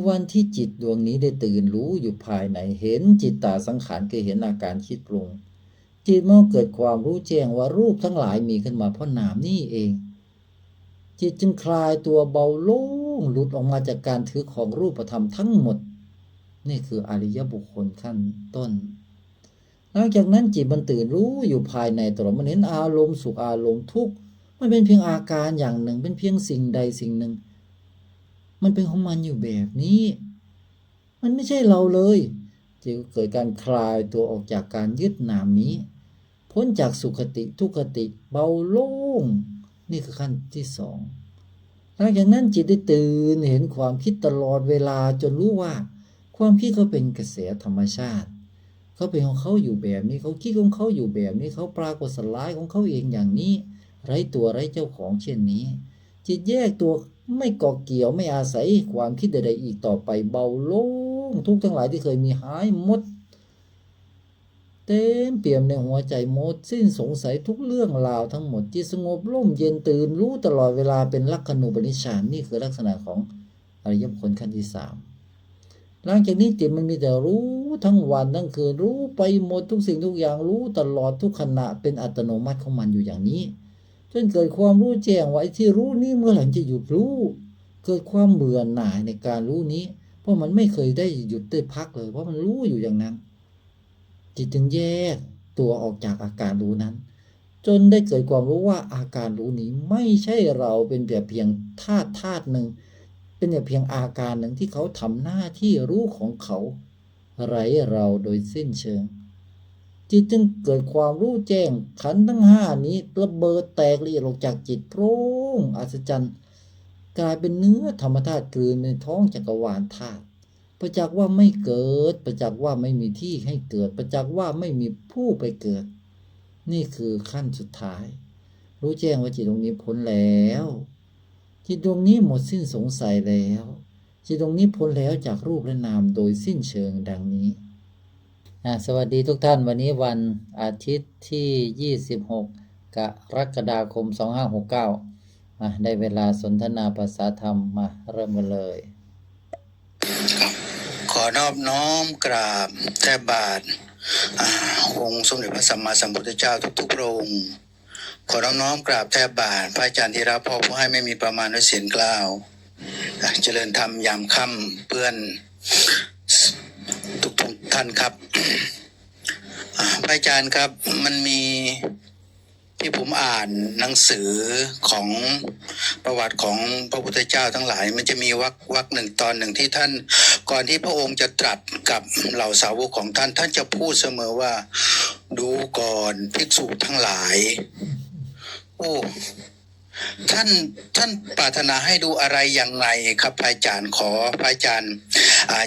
วันที่จิตดวงนี้ได้ตื่นรู้อยู่ภายในเห็นจิตตาสังขารคือเห็นอาการคิดปรุงจิตเมื่อเกิดความรู้แจ้งว่ารูปทั้งหลายมีขึ้นมาเพราะนามนี่เองจิตจึงคลายตัวเบาโล่งหลุดออกมาจากการถือของรูปธรรมทั้งหมดนี่คืออริยบุคคลขั้นต้นหลังจากนั้นจิตมันตื่นรู้อยู่ภายในตลอดมันเห็นอารมณ์สุขอารมณ์ทุกข์มันเป็นเพียงอาการอย่างหนึ่งเป็นเพียงสิ่งใดสิ่งหนึ่งมันเป็นของมันอยู่แบบนี้มันไม่ใช่เราเลยจึงเกิดการคลายตัวออกจากการยึดนามนี้พ้นจากสุขติทุกขติเบาโล่งนี่คือขั้นที่สองหลังจากนั้นจิตได้ตื่นเห็นความคิดตลอดเวลาจนรู้ว่าความคิดเขาเป็นกระแสธรรมชาติเขาเป็นของเขาอยู่แบบนี้เขาคิดของเขาอยู่แบบนี้เขาปรากฏสลายของเขาเองอย่างนี้ไร้ตัวไร้เจ้าของเช่นนี้จิตแยกตัวไม่เกาะเกี่ยวไม่อาศัยความคิดใดๆอีกต่อไปเบาโล่งทุกทั้งหลายที่เคยมีหายหมดเต็มเปี่ยมในหัวใจหมดสิ้นสงสัยทุกเรื่องราวทั้งหมดจิตสงบร่มเย็นตื่นรู้ตลอดเวลาเป็นลักขณูปนิชฌานนี่คือลักษณะของอริยบุคคลขั้นที่สามหลังจากนี้จิตมันมีแต่รู้ทั้งวันทั้งคืนรู้ไปหมดทุกสิ่งทุกอย่างรู้ตลอดทุกขณะเป็นอัตโนมัติของมันอยู่อย่างนี้จนเกิดความรู้แจ้งว่าไอ้ที่รู้นี้เมื่อไหร่จะหยุดรู้เกิดความเบื่อหน่ายในการรู้นี้เพราะมันไม่เคยได้หยุดได้พักเลยเพราะมันรู้อยู่อย่างนั้นจิตจึงแยกตัวออกจากอาการรู้นั้นจนได้เกิดความรู้ว่าอาการรู้นี้ไม่ใช่เราเป็นแต่เพียงธาตุหนึ่งเป็นแต่เพียงอาการหนึ่งที่เขาทำหน้าที่รู้ของเขาไร้เราโดยสิ้นเชิงจิตจึงเกิดความรู้แจ้งขันธ์ทั้งห้านี้ระเบิดแตกละเอียดออกจากจิตโพร่งอัศจรรย์กลายเป็นเนื้อธรรมธาตุกลืนในท้องจักรวาลธาตุประจักษ์ว่าไม่เกิดประจักษ์ว่าไม่มีที่ให้เกิดประจักษ์ว่าไม่มีผู้ไปเกิดนี่คือขั้นสุดท้ายรู้แจ้งว่าจิตตรงนี้พ้นแล้วจิตตรงนี้หมดสิ้นสงสัยแล้วจิตตรงนี้พ้นแล้วจากรูปและนามโดยสิ้นเชิงดังนี้สวัสดีทุกท่านวันนี้วันอาทิตย์ที่26กรกฎาคม2569ได้เวลาสนทนาภาษาธรรมมาเริ่มกันเลยขอนอบน้อมกราบแทบบาทองค์สมเด็จพระสัมมาสัมพุทธเจ้าทุกๆพระองค์ขอนอบน้อมกราบแทบบาทพระอาจารย์ที่รักพ่อผู้ให้ไม่มีประมาณด้วยเสียงกล่าวเจริญธรรมยามค่ำเพื่อนทุกท่านครับพระอาจารย์ครับมันมีที่ผมอ่านหนังสือของประวัติของพระพุทธเจ้าทั้งหลายมันจะมีวรรคหนึ่งตอนหนึ่งที่ท่านก่อนที่พระองค์จะตรัสกับเหล่าสาวกของท่านจะพูดเสมอว่าดูก่อนภิกษุทั้งหลายโอ้ท่านปรารถนาให้ดูอะไรอย่างไรครับพระอาจารย์ขอพระอาจารย์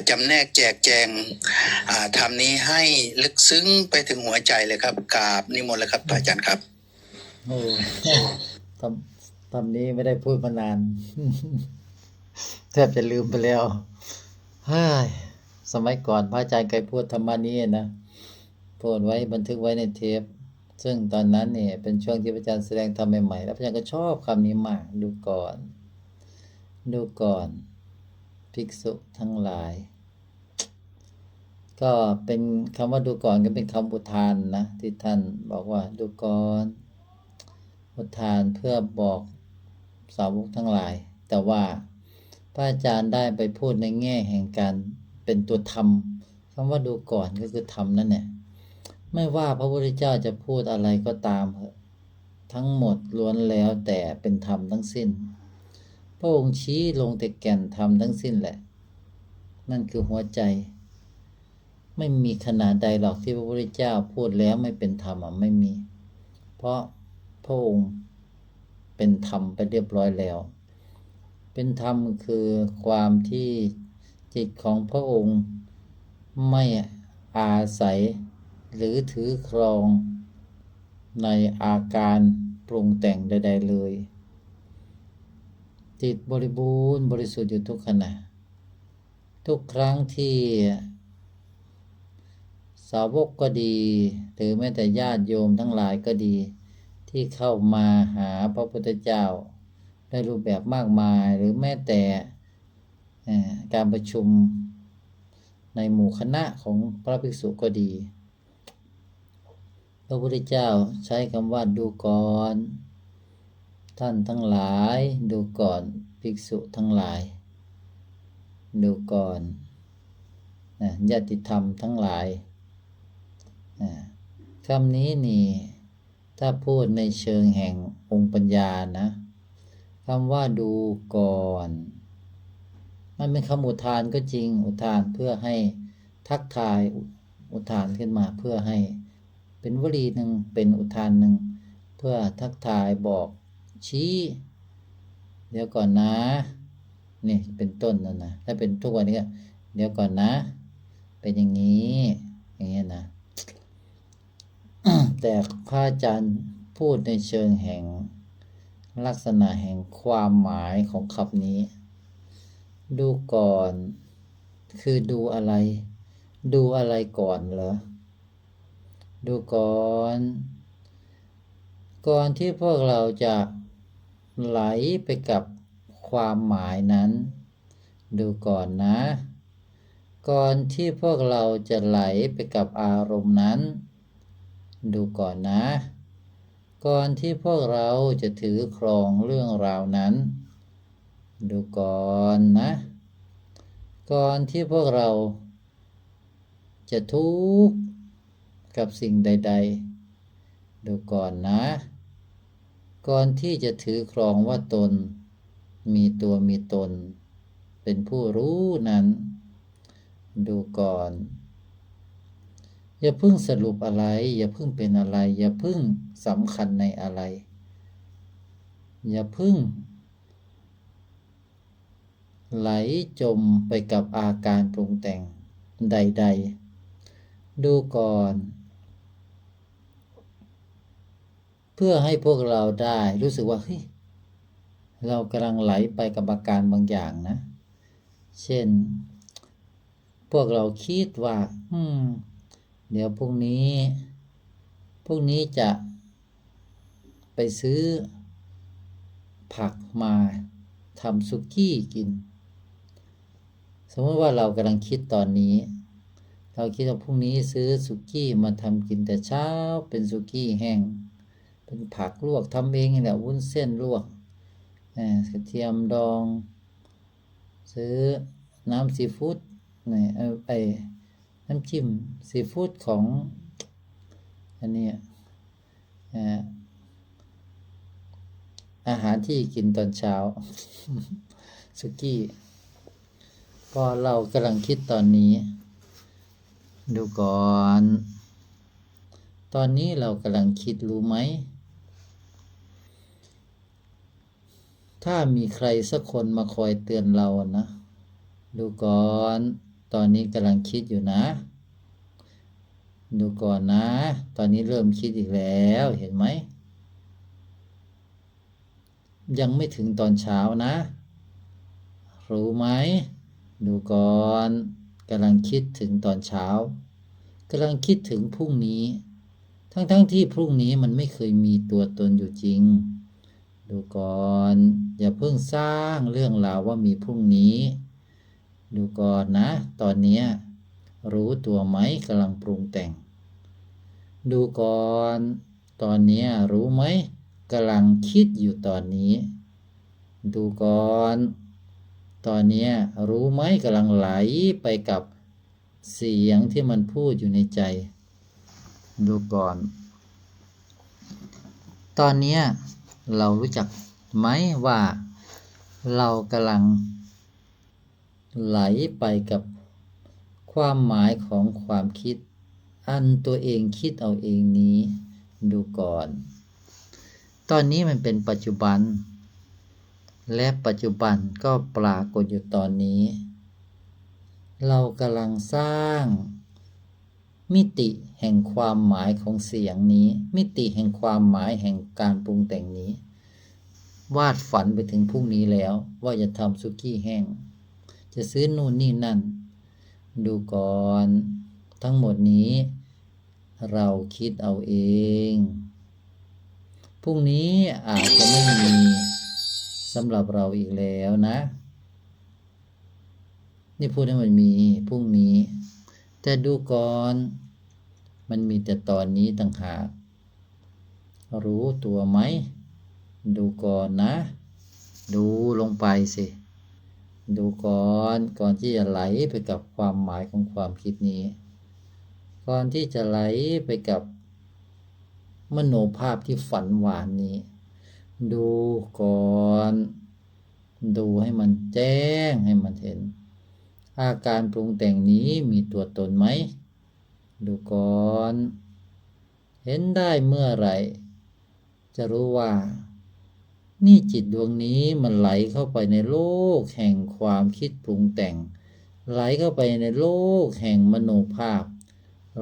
จำแนกแจกแจงธรรมนี้ให้ลึกซึ้งไปถึงหัวใจเลยครับกราบนิมนต์เลยครับพระอาจารย์ครับโอ้ทำนี้ไม่ได้พูดมานาน แทบจะลืมไปแล้วสมัยก่อนพระอาจารย์เคยพูดธรรมนี้นะพูดไว้บันทึกไว้ในเทปซึ่งตอนนั้นเนี่ยเป็นช่วงที่พระอาจารย์แสดงธรรมใหม่ๆแล้วพระอาจารย์ก็ชอบคำนี้มากดูก่อนภิกษุทั้งหลายก็เป็นคำว่าดูก่อนก็เป็นคำอุทานนะที่ท่านบอกว่าดูก่อนอุทานเพื่อบอกสาวกทั้งหลายแต่ว่าพระอาจารย์ได้ไปพูดในแง่แห่งการเป็นตัวธรรมคำว่าดูก่อนก็คือธรรมนั่นแหละไม่ว่าพระพุทธเจ้าจะพูดอะไรก็ตามทั้งหมดล้วนแล้วแต่เป็นธรรมทั้งสิ้นพระองค์ชี้ลงแต่แก่นธรรมทั้งสิ้นแหละนั่นคือหัวใจไม่มีขนาดใดหรอกที่พระพุทธเจ้าพูดแล้วไม่เป็นธรรมไม่มีเพราะพระองค์เป็นธรรมไปเรียบร้อยแล้วเป็นธรรมคือความที่จิตของพระองค์ไม่อาศัยหรือถือครองในอาการปรุงแต่งใดๆเลยจิตบริบูรณ์บริสุทธิ์อยู่ทุกขณะทุกครั้งที่สาวกก็ดีหรือแม้แต่ญาติโยมทั้งหลายก็ดีที่เข้ามาหาพระพุทธเจ้าในรูปแบบมากมายหรือแม้แต่ การประชุมในหมู่คณะของพระภิกษุก็ดีพระพุทธเจ้าใช้คำว่าดูก่อนท่านทั้งหลายดูก่อนภิกษุทั้งหลายดูก่อนญาติธรรมทั้งหลายคำนี้นี่ถ้าพูดในเชิงแห่งองค์ปัญญานะคำว่าดูก่อนมันเป็นคำอุทานก็จริงอุทานเพื่อให้ทักทายอุทานขึ้นมาเพื่อให้เป็นวลีหนึ่งเป็นอุทานหนึ่งเพื่อทักทายบอกชี้เดี๋ยวก่อนนะนี่เป็นต้นนะถ้าเป็นทุกวันนี้เดี๋ยวก่อนนะเป็นอย่างนี้อย่างเงี้ยนะ แต่พระอาจารย์พูดในเชิงแห่งลักษณะแห่งความหมายของคำนี้ดูก่อนคือดูอะไรดูอะไรก่อนเหรอดูก่อนที่พวกเราจะไหลไปกับความหมายนั้นดูก่อนนะก่อนที่พวกเราจะไหลไปกับอารมณ์นั้นดูก่อนนะก่อนที่พวกเราจะถือครองเรื่องราวนั้นดูก่อนนะก่อนที่พวกเราจะทุกข์กับสิ่งใดๆดูก่อนนะก่อนที่จะถือครองว่าตนมีตัวมีตนเป็นผู้รู้นั้นดูก่อนอย่าเพิ่งสรุปอะไรอย่าเพิ่งเป็นอะไรอย่าเพิ่งสำคัญในอะไรอย่าเพิ่งไหลจมไปกับอาการปรุงแต่งใดๆดูก่อนเพื่อให้พวกเราได้รู้สึกว่าเฮ้ยเรากำลังไหลไปกับอาการบางอย่างนะเช่นพวกเราคิดว่าเดี๋ยวพรุ่งนี้จะไปซื้อผักมาทำสุกี้กินสมมติว่าเรากำลังคิดตอนนี้เราคิดว่าพรุ่งนี้ซื้อสุกี้มาทำกินแต่เช้าเป็นสุกี้แห้งเป็นผักลวกทำเองนี่แหละวุ้นเส้นลวกกระเทียมดองซื้อน้ำซีฟู้ดน้ำจิ้มซีฟู้ดของอันนี้อาหารที่กินตอนเช้า สุกี้พอเรากำลังคิดตอนนี้ดูก่อนตอนนี้เรากำลังคิดรู้ไหมถ้ามีใครสักคนมาคอยเตือนเรานะดูก่อนตอนนี้กำลังคิดอยู่นะดูก่อนนะตอนนี้เริ่มคิดอีกแล้วเห็นไหมยังไม่ถึงตอนเช้านะรู้ไหมดูก่อนกำลังคิดถึงตอนเช้ากำลังคิดถึงพรุ่งนี้ทั้งที่พรุ่งนี้มันไม่เคยมีตัวตนอยู่จริงดูก่อนอย่าเพิ่งสร้างเรื่องราวว่ามีพรุ่งนี้ดูก่อนนะตอนนี้รู้ตัวไหมกำลังปรุงแต่งดูก่อนตอนนี้รู้ไหมกำลังคิดอยู่ตอนนี้ดูก่อนตอนนี้รู้ไหมกำลังไหลไปกับเสียงที่มันพูดอยู่ในใจดูก่อนตอนนี้เรารู้จักไหมว่าเรากำลังไหลไปกับความหมายของความคิดอันตัวเองคิดเอาเองนี้ดูก่อนตอนนี้มันเป็นปัจจุบันและปัจจุบันก็ปรากฏอยู่ตอนนี้เรากำลังสร้างมิติแห่งความหมายของเสียงนี้มิติแห่งความหมายแห่งการปรุงแต่งนี้วาดฝันไปถึงพรุ่งนี้แล้วว่าจะทำสุกี้แห้งจะซื้อนู่นนี่นั่นดูก่อนทั้งหมดนี้เราคิดเอาเองพรุ่งนี้อาจจะไม่มีสำหรับเราอีกแล้วนะ นี่พูดให้มันมีพรุ่งนี้ แต่ดูก่อนมันมีแต่ตอนนี้ต่างหากรู้ตัวไหมดูก่อนนะดูลงไปสิดูก่อนที่จะไหลไปกับความหมายของความคิดนี้ก่อนที่จะไหลไปกับมโนภาพที่ฝันหวานนี้ดูก่อนดูให้มันแจ้งให้มันเห็นอาการปรุงแต่งนี้มีตัวตนไหมดูก่อนเห็นได้เมื่อไหร่จะรู้ว่านี่จิตดวงนี้มันไหลเข้าไปในโลกแห่งความคิดปรุงแต่งไหลเข้าไปในโลกแห่งมโนภาพ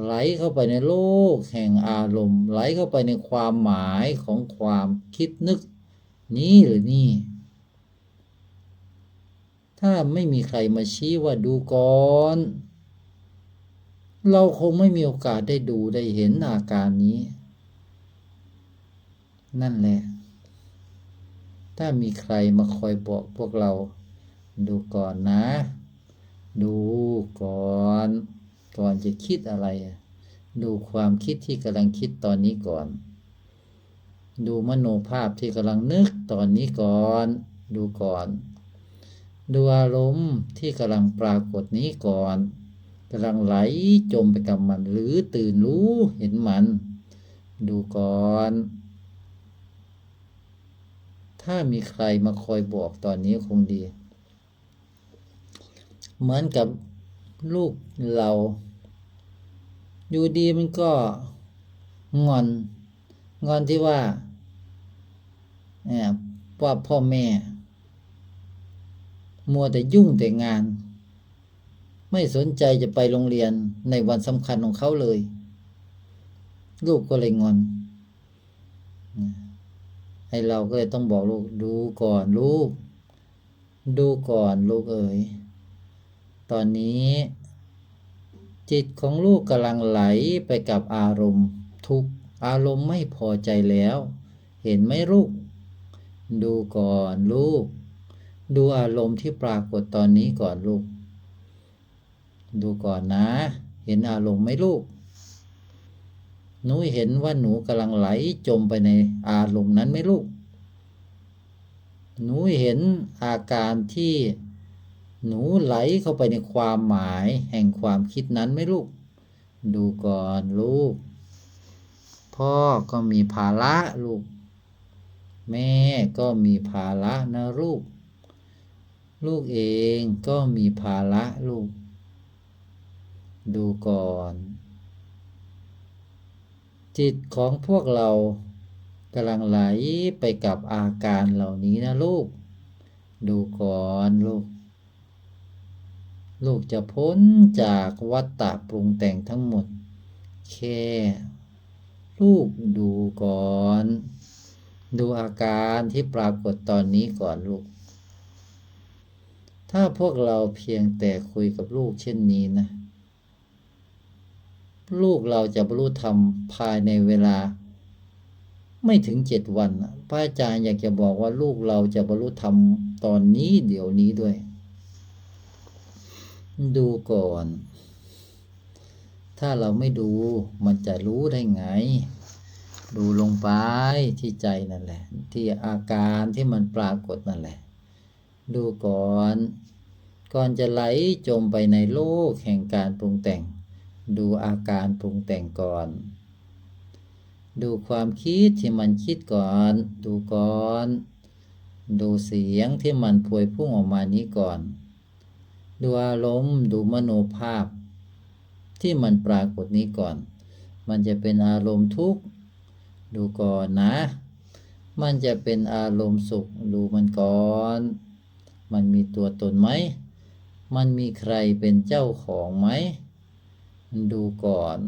ไหลเข้าไปในโลกแห่งอารมณ์ไหลเข้าไปในความหมายของความคิดนึกนี้หรือนี่ถ้าไม่มีใครมาชี้ว่าดูก่อนเราคงไม่มีโอกาสได้ดูได้เห็นอาการนี้นั่นแหละถ้ามีใครมาคอยบอกพวกเราดูก่อนนะดูก่อนจะคิดอะไรดูความคิดที่กำลังคิดตอนนี้ก่อนดูมโนภาพที่กำลังนึกตอนนี้ก่อนดูก่อนดูอารมณ์ที่กำลังปรากฏนี้ก่อนกำลังไหลจมไปกับมันหรือตื่นรู้เห็นมันดูก่อนถ้ามีใครมาคอยบอกตอนนี้คงดีเหมือนกับลูกเราอยู่ดีมันก็งอนที่ว่าพ่อแม่มัวแต่ยุ่งแต่งานไม่สนใจจะไปโรงเรียนในวันสำคัญของเขาเลยลูกก็เลยงอนให้เราก็เลยต้องบอกลูกดูก่อนลูกดูก่อนลูกเอ๋ยตอนนี้จิตของลูกกำลังไหลไปกับอารมณ์ทุกอารมณ์ไม่พอใจแล้วเห็นไหมลูกดูก่อนลูกดูอารมณ์ที่ปรากฏตอนนี้ก่อนลูกดูก่อนนะเห็นอารมณ์ไหมลูกหนูเห็นว่าหนูกำลังไหลจมไปในอารมณ์นั้นไหมลูกหนูเห็นอาการที่หนูไหลเข้าไปในความหมายแห่งความคิดนั้นไหมลูกดูก่อนลูกพ่อก็มีภาระลูกแม่ก็มีภาระนะลูกลูกเองก็มีภาระลูกดูก่อนจิตของพวกเรากำลังไหลไปกับอาการเหล่านี้นะลูกดูก่อนลูกจะพ้นจากวัฏฏะปรุงแต่งทั้งหมดแค่ลูกดูก่อนดูอาการที่ปรากฏตอนนี้ก่อนลูกถ้าพวกเราเพียงแต่คุยกับลูกเช่นนี้นะลูกเราจะบรรลุธรรมภายในเวลาไม่ถึง7 วันพระอาจารย์อยากจะบอกว่าลูกเราจะบรรลุธรรมตอนนี้เดี๋ยวนี้ด้วยดูก่อนถ้าเราไม่ดูมันจะรู้ได้ไงดูลงไปที่ใจนั่นแหละที่อาการที่มันปรากฏนั่นแหละดูก่อนจะไหลจมไปในโลกแห่งการปรุงแต่งดูอาการปรุงแต่งก่อนดูความคิดที่มันคิดก่อนดูก่อนดูเสียงที่มันพวยพุ่งออกมานี้ก่อนดูอารมณ์ดูมโนภาพที่มันปรากฏนี้ก่อนมันจะเป็นอารมณ์ทุกข์ดูก่อนนะมันจะเป็นอารมณ์สุขดูมันก่อนมันมีตัวตนไหมมันมีใครเป็นเจ้าของไหมดูก่อน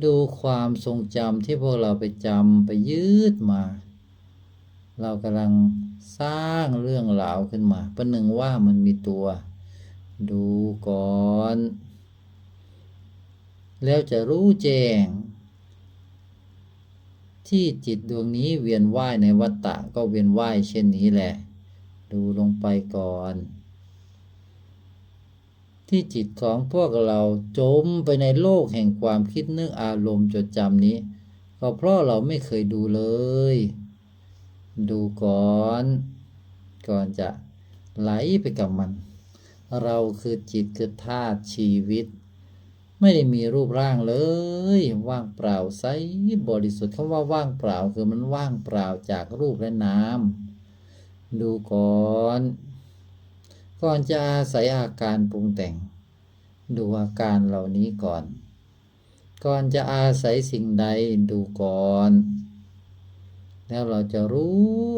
ดูความทรงจำที่พวกเราไปจำไปยึดมาเรากำลังสร้างเรื่องราวขึ้นมาประหนึ่งว่ามันมีตัวดูก่อนแล้วจะรู้แจ้งที่จิตดวงนี้เวียนว่ายในวัฏฏะก็เวียนว่ายเช่นนี้แหละดูลงไปก่อน ที่จิตของพวกเราจมไปในโลกแห่งความคิดนึกอารมณ์จดจำนี้ก็เพราะเราไม่เคยดูเลย ดูก่อนจะไหลไปกับมัน เราคือจิตคือธาตุชีวิต ไม่ได้มีรูปร่างเลยว่างเปล่าใสบริสุทธิ์คำว่าว่างเปล่าคือมันว่างเปล่าจากรูปและนามดูก่อนจะอาศัยอาการปรุงแต่งดูอาการเหล่านี้ก่อนจะอาศัยสิ่งใดดูก่อนแล้วเราจะรู้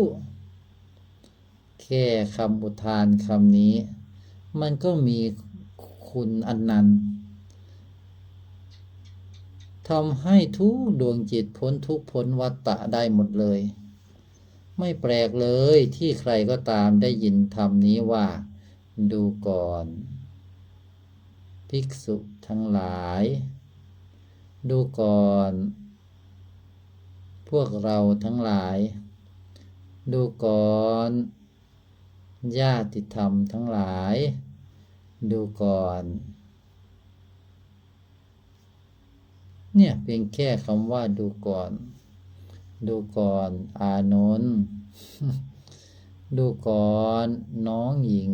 แค่คำอุทานคำนี้มันก็มีคุณอันนั้นทำให้ทุกดวงจิตพ้นทุกข์พ้นวัฏฏะได้หมดเลยไม่แปลกเลยที่ใครก็ตามได้ยินธรรมนี้ว่าดูก่อนภิกษุทั้งหลายดูก่อนพวกเราทั้งหลายดูก่อนญาติธรรมทั้งหลายดูก่อนเนี่ยเพียงแค่คำว่าดูก่อนอานนท์ดูก่อนน้องหญิง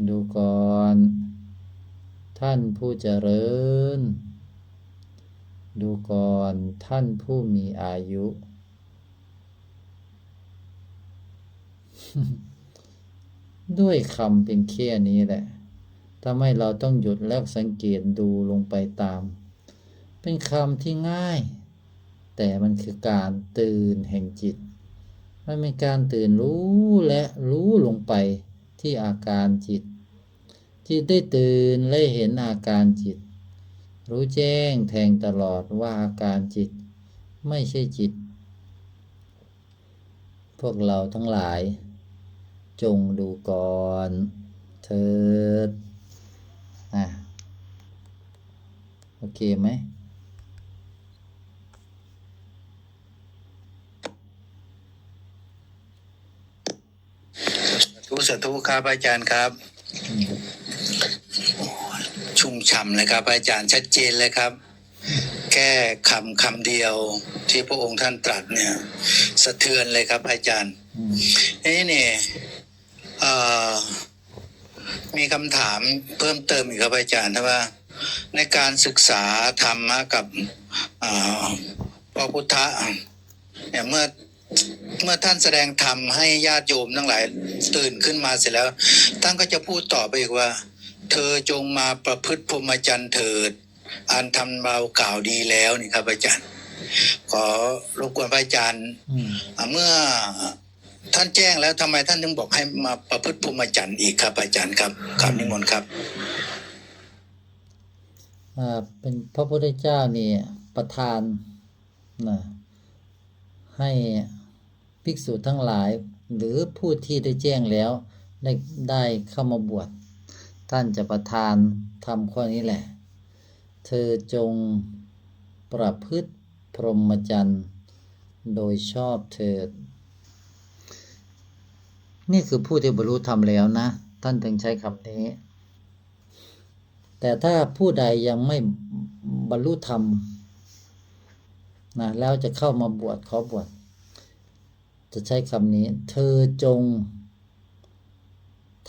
ดูก่อนท่านผู้เจริญดูก่อนท่านผู้มีอายุ ด้วยคำเป็นแค่นี้แหละทำให้เราต้องหยุดแล้วสังเกตดูลงไปตามเป็นคำที่ง่ายแต่มันคือการตื่นแห่งจิตมันเป็นการตื่นรู้และรู้ลงไปที่อาการจิตได้ตื่นและเห็นอาการจิตรู้แจ้งแทงตลอดว่าอาการจิตไม่ใช่จิตพวกเราทั้งหลายจงดูก่อนเถิดโอเคไหมสาธุครับอาจารย์ครับชุ่มฉ่ำเลยครับอาจารย์ชัดเจนเลยครับแค่คำเดียวที่พระองค์ท่านตรัสเนี่ยสะเทือนเลยครับอาจารย์นี่มีคำถามเพิ่มเติมอีกครับอาจารย์ว่าในการศึกษาธรรมะกับพระพุทธะเนี่ยเมื่อท่านแสดงธรรมให้ญาติโยมทั้งหลายตื่นขึ้นมาเสร็จแล้วท่านก็จะพูดต่อไปอีกว่าเธอจงมาประพฤติพรหมจรรย์เถิดอันทำเรากล่าวดีแล้วนี่ครับอาจารย์ขอรบกวนพระอาจารย์เมื่อท่านแจ้งแล้วทำไมท่านถึงบอกให้มาประพฤติพรหมจรรย์อีกครับอาจารย์ครับกราบนิมนต์ครับเป็นพระพุทธเจ้านี่ประทานนะให้ภิกษุทั้งหลายหรือผู้ที่ได้แจ้งแล้วได้เข้ามาบวชท่านจะประทานทำข้อนี้แหละเธอจงประพฤติพรหมจรรย์โดยชอบเถิดนี่คือผู้ที่บรรลุธรรมแล้วนะท่านถึงใช้คำนี้แต่ถ้าผู้ใดยังไม่บรรลุธรรมนะแล้วจะเข้ามาบวชขอบวชจะใช้คำนี้เธอจง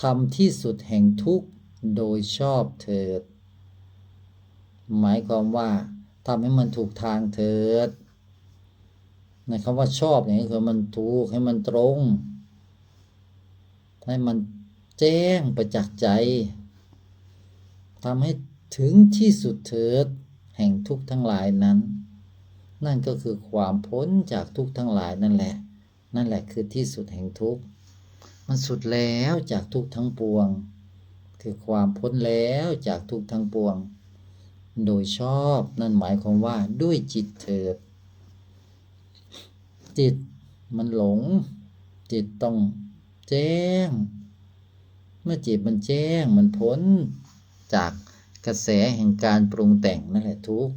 ทำที่สุดแห่งทุกข์โดยชอบเถิดหมายความว่าทำให้มันถูกทางเถิดในคำว่าชอบเนี่ยคือมันถูกให้มันตรงให้มันแจ้งประจักษ์ใจทำให้ถึงที่สุดเถิดแห่งทุกข์ทั้งหลายนั้นนั่นก็คือความพ้นจากทุกข์ทั้งหลายนั่นแหละคือที่สุดแห่งทุกข์มันสุดแล้วจากทุกข์ทั้งปวงคือความพ้นแล้วจากทุกข์ทั้งปวงโดยชอบนั่นหมายความว่าด้วยจิตเถิดจิตมันหลงจิตต้องแจ้งเมื่อจิตมันแจ้งมันพ้นจากกระแสแห่งการปรุงแต่งนั่นแหละทุกข์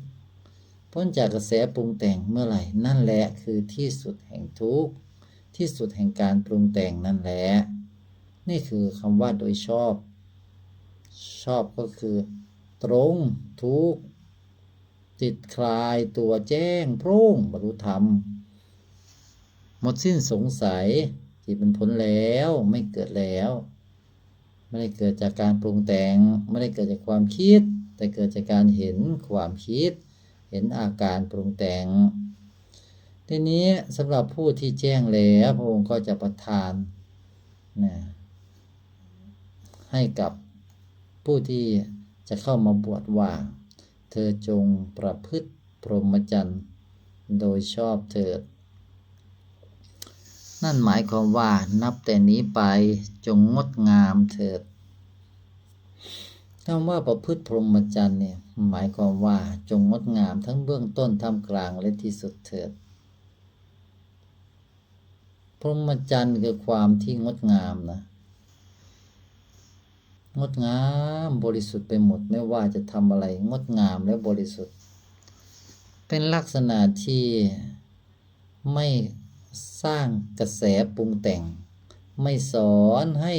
พ้นจากกระแสปรุงแต่งเมื่อไหร่นั่นแหละคือที่สุดแห่งทุกข์ที่สุดแห่งการปรุงแต่งนั่นแหละนี่คือคำว่าโดยชอบ ชอบก็คือตรงทุกข์จิตคลายตัวแจ้งโพร่งบรรลุธรรมหมดสิ้นสงสัยจิตเป็นพ้นแล้วไม่เกิดแล้วไม่ได้เกิดจากการปรุงแต่งไม่ได้เกิดจากความคิดแต่เกิดจากการเห็นความคิดเห็นอาการปรุงแต่งทีนี้สำหรับผู้ที่แจ้งแล้วพระองค์ก็จะประทานนะให้กับผู้ที่จะเข้ามาบวชว่าเธอจงประพฤติพรหมจรรย์โดยชอบเถิดนั่นหมายความว่านับแต่นี้ไปจงงดงามเถิดคำว่าประพฤติพรหมจรรย์เนี่ยหมายความว่าจงงดงามทั้งเบื้องต้นท่ามกลางและที่สุดเถิดพรหมจรรย์คือความที่งดงามนะงดงามบริสุทธิ์ไปหมดไม่ว่าจะทำอะไรงดงามและบริสุทธิ์เป็นลักษณะที่ไม่สร้างกระแสปรุงแต่งไม่สอนให้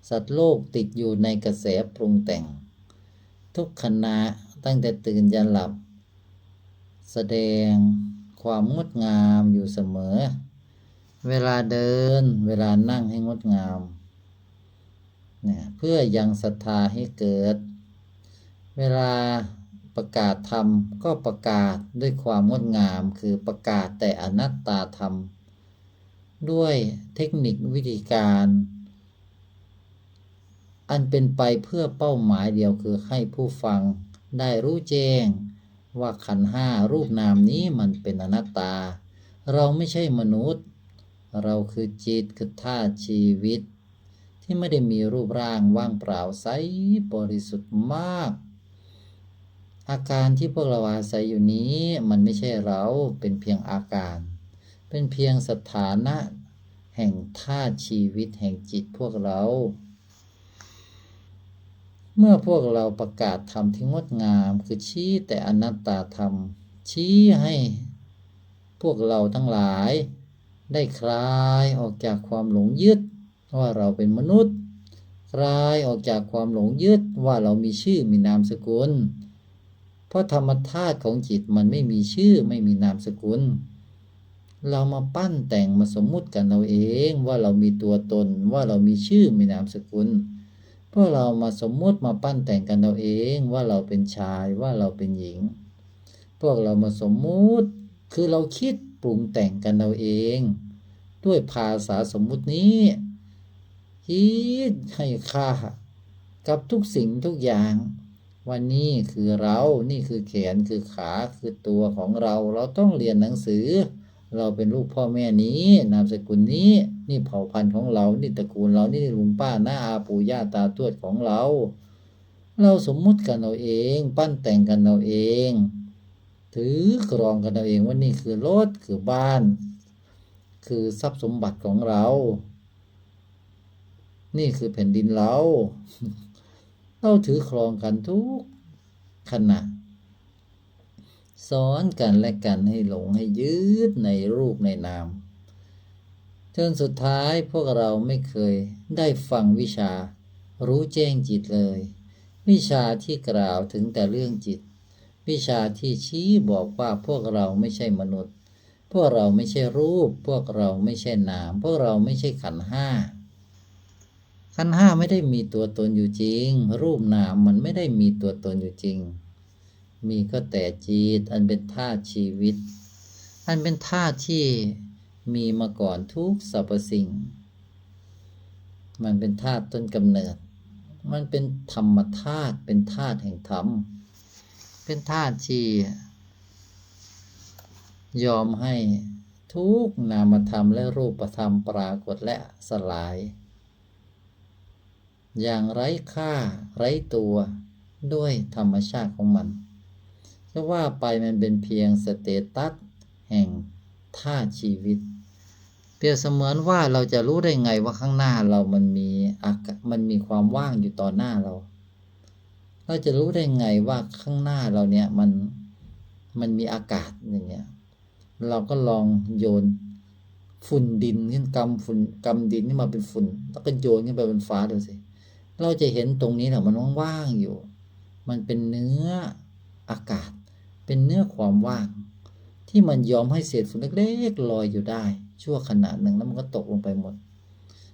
สัตว์โลกติดอยู่ในกระแสปรุงแต่งทุกขณะตั้งแต่ตื่นยันหลับแสดงความงดงามอยู่เสมอเวลาเดินเวลานั่งให้งดงามเนี่ยเพื่อยังศรัทธาให้เกิดเวลาประกาศธรรมก็ประกาศด้วยความงดงามคือประกาศแต่อนัตตาธรรมด้วยเทคนิควิธีการอันเป็นไปเพื่อเป้าหมายเดียวคือให้ผู้ฟังได้รู้แจ้งว่าขันธ์ห้ารูปนามนี้มันเป็นอนัตตาเราไม่ใช่มนุษย์เราคือจิตคือธาตุชีวิตที่ไม่ได้มีรูปร่างว่างเปล่าใสบริสุทธิ์มากอาการที่พวกเราอาศัยอยู่นี้มันไม่ใช่เราเป็นเพียงอาการเป็นเพียงสถานะแห่งธาตุชีวิตแห่งจิตพวกเราเมื่อพวกเราประกาศธรรมที่งดงามคือชี้แต่อนัตตาธรรมชี้ให้พวกเราทั้งหลายได้คลายออกจากความหลงยึดว่าเราเป็นมนุษย์คลายออกจากความหลงยึดว่าเรามีชื่อมีนามสกุลเพราะธรรมธาตุของจิตมันไม่มีชื่อไม่มีนามสกุลเรามาปั้นแต่งมาสมมุติกันเราเองว่าเรามีตัวตนว่าเรามีชื่อมีนามสกุลพวกเรามาสมมุติมาปั้นแต่งกันเราเองว่าเราเป็นชายว่าเราเป็นหญิงพวกเรามาสมมุติคือเราคิดปรุงแต่งกันเราเองด้วยภาษาสมมุตินี้คิดให้ค่ากับทุกสิ่งทุกอย่างวันนี้คือเรานี่คือแขนคือขาคือตัวของเราเราต้องเรียนหนังสือเราเป็นลูกพ่อแม่นี้นามสกุลนี้นี่เผ่าพันธุ์ของเรานี่ตระกูลเรานี่ลุงป้าน้าอาปู่ย่าตาทวดของเราสมมุติกันเราเองปั้นแต่งกันเราเองถือครองกันเราเองว่านี่คือรถคือบ้านคือทรัพย์สมบัติของเรานี่คือแผ่นดินเราถือครองกันทุกขณะสอนกันและกันให้หลงให้ยึดในรูปในนามจนสุดท้ายพวกเราไม่เคยได้ฟังวิชารู้แจ้งจิตเลยวิชาที่กล่าวถึงแต่เรื่องจิตวิชาที่ชี้บอกว่าพวกเราไม่ใช่มนุษย์พวกเราไม่ใช่รูปพวกเราไม่ใช่นามพวกเราไม่ใช่ขันธ์ห้าขันธ์ห้าไม่ได้มีตัวตนอยู่จริงรูปนามมันไม่ได้มีตัวตนอยู่จริงมีก็แต่จิตอันเป็นธาตุชีวิตอันเป็นธาตุที่มีมาก่อนทุกสรรพสิ่งมันเป็นธาตุต้นกำเนิดมันเป็นธรรมธาตุเป็นธาตุแห่งธรรมเป็นธาตุที่ยอมให้ทุกนามธรรมและรูปธรรมปรากฏและสลายอย่างไร้ค่าไร้ตัวด้วยธรรมชาติของมันจะว่าไปมันเป็นเพียงสเตตัสแห่งธาตุชีวิตเปรียบเสมือนว่าเราจะรู้ได้ไงว่าข้างหน้าเรามันมีความว่างอยู่ต่อหน้าเราจะรู้ได้ไงว่าข้างหน้าเราเนี่ยมันมีอากาศอย่างเงี้ยเราก็ลองโยนฝุ่นดินขึ้นกำดินขึ้นมาเป็นฝุ่นแล้วก็โยนขึ้นไปบนฟ้าดูสิ เราจะเห็นตรงนี้แหละมันว่างๆอยู่มันเป็นเนื้ออากาศเป็นเนื้อความว่างที่มันยอมให้เศษฝุ่นเล็กๆลอยอยู่ได้ชั่วขณะหนึ่งแล้วมันก็ตกลงไปหมด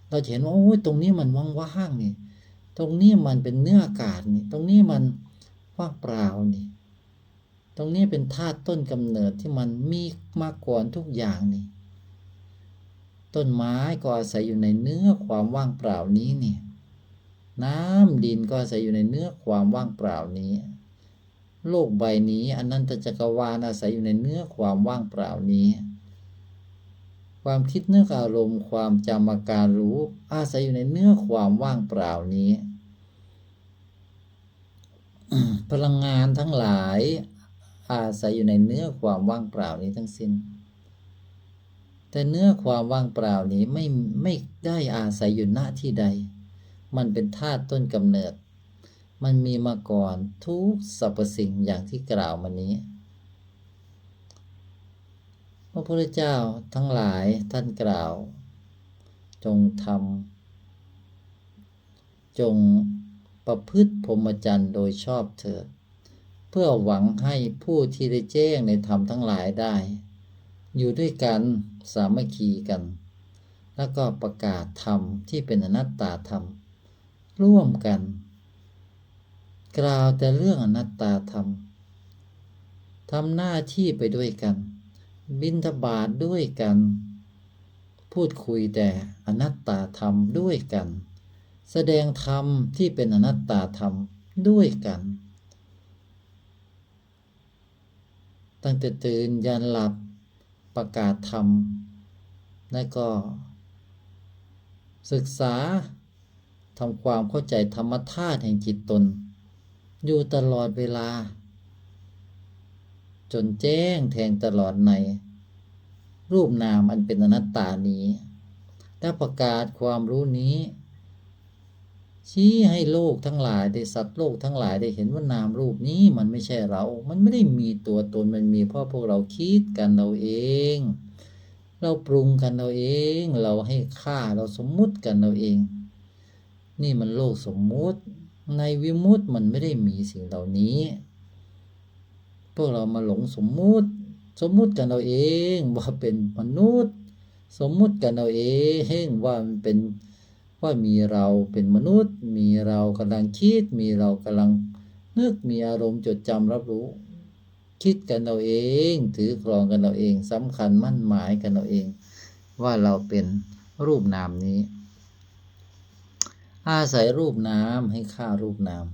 เราจะเห็นว่าโอ้ยตรงนี้มันว่างๆนี่ตรงนี้มันเป็นเนื้ออากาศนี่ตรงนี้มันว่างเปล่านี่ตรงนี้เป็นธาตุต้นกำเนิดที่มันมีมาก่อนทุกอย่างนี่ต้นไม้ก็อาศัยอยู่ในเนื้อความว่างเปล่านี้นี่น้ำดินก็อาศัยอยู่ในเนื้อความว่างเปล่านี้โลกใบนี้อนันตจักรวาลอาศัยอยู่ในเนื้อความว่างเปล่านี้ความคิดนึกอารมณ์ความจำอาการรู้อาศัยอยู่ในเนื้อความว่างเปล่านี้ พลังงานทั้งหลายอาศัยอยู่ในเนื้อความว่างเปล่านี้ทั้งสิ้นแต่เนื้อความว่างเปล่านี้ไม่ได้อาศัยอยู่ณที่ใดมันเป็นธาตุต้นกำเนิดมันมีมาก่อนทุกสรรพสิ่งอย่างที่กล่าวมานี้พระพุทธเจ้าทั้งหลายท่านกล่าวจงทำจงประพฤติพรหมจรรย์โดยชอบเถิดเพื่อหวังให้ผู้ที่ได้แจ้งในธรรมทั้งหลายได้อยู่ด้วยกันสามัคคีกันแล้วก็ประกาศธรรมที่เป็นอนัตตาธรรมร่วมกันกล่าวแต่เรื่องอนัตตาธรรมทำหน้าที่ไปด้วยกันบิณฑบาตด้วยกันพูดคุยแต่อนัตตาธรรมด้วยกันแสดงธรรมที่เป็นอนัตตาธรรมด้วยกันตั้งแต่ตื่นยันหลับประกาศธรรมและก็ศึกษาทำความเข้าใจธรรมธาตุแห่งจิตตนอยู่ตลอดเวลาจนแจ้งแทงตลอดในรูปนามอันเป็นอนัตตานี้และประกาศความรู้นี้ชี้ให้โลกทั้งหลายได้สัตว์โลกทั้งหลายได้เห็นว่านามรูปนี้มันไม่ใช่เรามันไม่ได้มีตัวตนมันมีเพราะพวกเราคิดกันเราเองเราปรุงกันเราเองเราให้ค่าเราสมมุติกันเราเองนี่มันโลกสมมุติในวิมุตติมันไม่ได้มีสิ่งเหล่านี้พวกเรามาหลงสมมุติกันเราเองว่าเป็นมนุษย์สมมุติกันเราเองว่ามันเป็นว่ามีเราเป็นมนุษย์มีเรากำลังคิดมีเรากำลังนึกมีอารมณ์จดจำรับรู้คิดกันเราเองถือครองกันเราเองสำคัญมั่นหมายกันเราเองว่าเราเป็นรูปนามนี้อาศัยรูปนามให้ค่ารูปนาม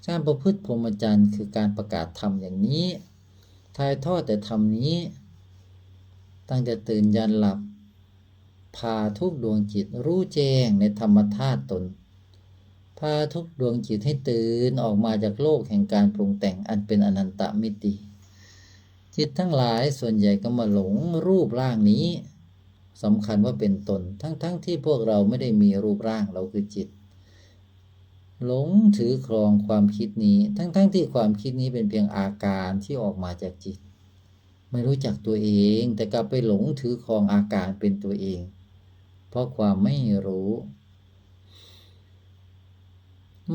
การประพฤติพรหมจรรย์คือการประกาศธรรมอย่างนี้ถ่ายทอดแต่ธรรมนี้ตั้งแต่ตื่นยันหลับพาทุกดวงจิตรู้แจ้งในธรรมธาตุตนพาทุกดวงจิตให้ตื่นออกมาจากโลกแห่งการปรุงแต่งอันเป็นอนันตมิติจิตทั้งหลายส่วนใหญ่ก็มาหลงรูปร่างนี้สำคัญว่าเป็นตนทั้งที่พวกเราไม่ได้มีรูปร่างเราคือจิตหลงถือครองความคิดนี้ทั้งที่ความคิดนี้เป็นเพียงอาการที่ออกมาจากจิตไม่รู้จักตัวเองแต่กลับไปหลงถือครองอาการเป็นตัวเองเพราะความไม่รู้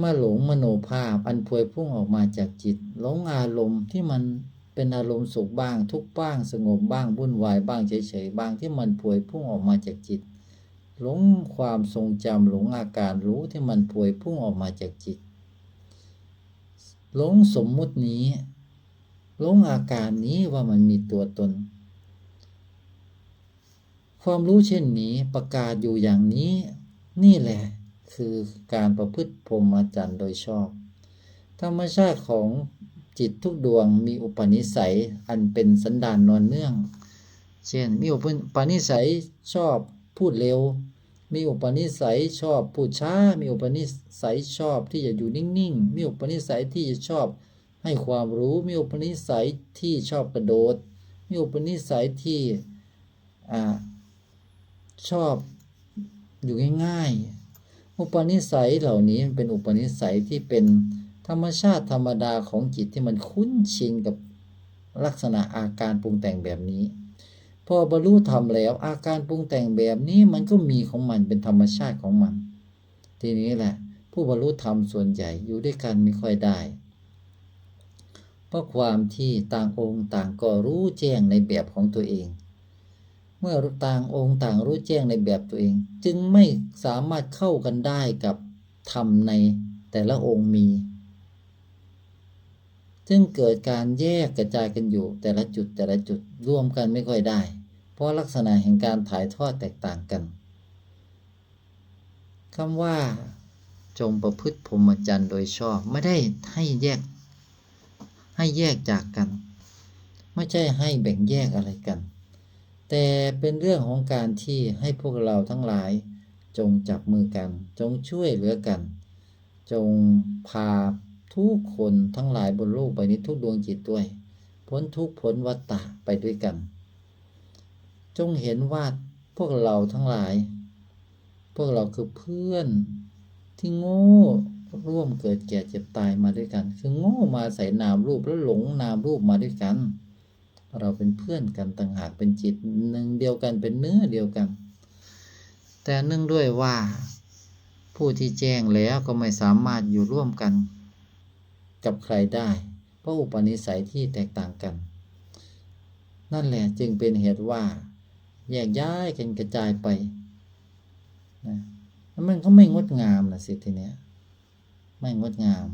มาหลงมโนภาพอันพวยพุ่งออกมาจากจิตหลงอารมณ์ที่มันเป็นอารมณ์สุขบ้างทุกข์บ้างสงบบ้างวุ่นวายบ้างเฉยๆบ้างที่มันพวยพุ่งออกมาจากจิตหลงความทรงจำหลงอาการรู้ที่มันพวยพุ่งออกมาจากจิตหลงสมมุตินี้หลงอาการนี้ว่ามันมีตัวตนความรู้เช่นนี้ประกาศอยู่อย่างนี้นี่แหละคือการประพฤติพรหมจรรย์โดยชอบธรรมชาติของจิตทุกดวงมีอุปนิสัยอันเป็นสันดานนอนเนื่องเช่นมีอุปนิสัยชอบพูดเร็วมีอุปนิสัยชอบพูดช้ามีอุปนิสัยชอบที่จะอยู่นิ่งๆมีอุปนิสัยที่จะชอบให้ความรู้มีอุปนิสัยที่ชอบกระโดดมีอุปนิสัยที่ชอบอยู่ง่ายๆอุปนิสัยเหล่านี้เป็นอุปนิสัยที่เป็นธรรมชาติธรรมดาของจิตที่มันคุ้นชินกับลักษณะอาการปรุงแต่งแบบนี้พอบรรลุธรรมแล้วอาการปรุงแต่งแบบนี้มันก็มีของมันเป็นธรรมชาติของมัน ทีนี้แหละผู้บรรลุธรรมส่วนใหญ่อยู่ด้วยกันไม่ค่อยได้เพราะความที่ต่างองค์ต่างก็รู้แจ้งในแบบของตัวเองเมื่อต่างองค์ต่างรู้แจ้งในแบบตัวเองจึงไม่สามารถเข้ากันได้กับธรรมในแต่ละองค์มีจึงเกิดการแยกกระจายกันอยู่แต่ละจุดรวมกันไม่ค่อยได้เพราะลักษณะแห่งการถ่ายทอดแตกต่างกันคำว่าจงประพฤติพรหมจรรย์โดยชอบไม่ได้ให้แยกจากกันไม่ใช่ให้แบ่งแยกอะไรกันแต่เป็นเรื่องของการที่ให้พวกเราทั้งหลายจงจับมือกันจงช่วยเหลือกันจงพาทุกคนทั้งหลายบนโลกใบนี้ทุกดวงจิตด้วยพ้นทุกข์พ้นวัฏฏะไปด้วยกันจงเห็นว่าพวกเราทั้งหลายพวกเราคือเพื่อนที่โง่ร่วมเกิดแก่เจ็บตายมาด้วยกันคือโง่มาใส่นามรูปแล้วหลงนามรูปมาด้วยกันเราเป็นเพื่อนกันต่างหากเป็นจิตหนึ่งเดียวกันเป็นเนื้อเดียวกันแต่เนื่องด้วยว่าผู้ที่แจ้งแล้วก็ไม่สามารถอยู่ร่วมกันกับใครได้เพราะอุปนิสัยที่แตกต่างกันนั่นแหละจึงเป็นเหตุว่าแยกย้ายกันกระจายไปนะแล้วมันก็ไม่งดงามนะสิทีเนี้ยไม่งดงาม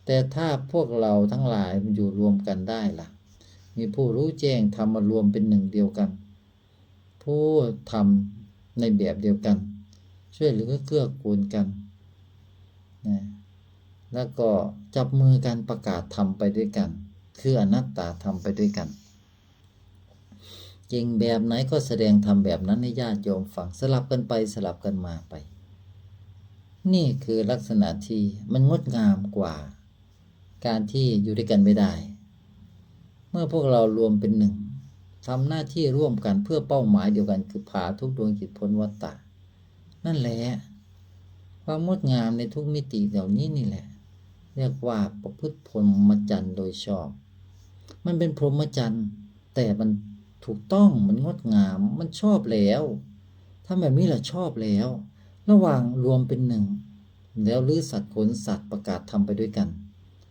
แต่ถ้าพวกเราทั้งหลายอยู่รวมกันได้ล่ะมีผู้รู้แจ้งทำมารวมเป็นหนึ่งเดียวกันผู้ทำในแบบเดียวกันช่วยเหลือเกื้อกูลกันนะแล้วก็จับมือกันประกาศธรรมไปด้วยกันคืออนัตตาธรรมไปด้วยกันจริงแบบไหนก็แสดงธรรมแบบนั้นให้ญาติโยมฟังสลับกันไปสลับกันมาไปนี่คือลักษณะที่มันงดงามกว่าการที่อยู่ด้วยกันไม่ได้เมื่อพวกเรารวมเป็นหนึ่งทำหน้าที่ร่วมกันเพื่อเป้าหมายเดียวกันคือพาทุกดวงจิตพ้นวัฏฏะนั่นแหละความงดงามในทุกมิติเหล่านี้นี่แหละเรียกว่าประพฤติพรหมจรรย์โดยชอบมันเป็นพรหมจรรย์แต่มันถูกต้องมันงดงามมันชอบแล้วถ้าแบบนี้แหละชอบแล้วระหว่างรวมเป็นหนึ่งแล้วลื้อสัตว์ขนสัตว์ประกาศทำไปด้วยกัน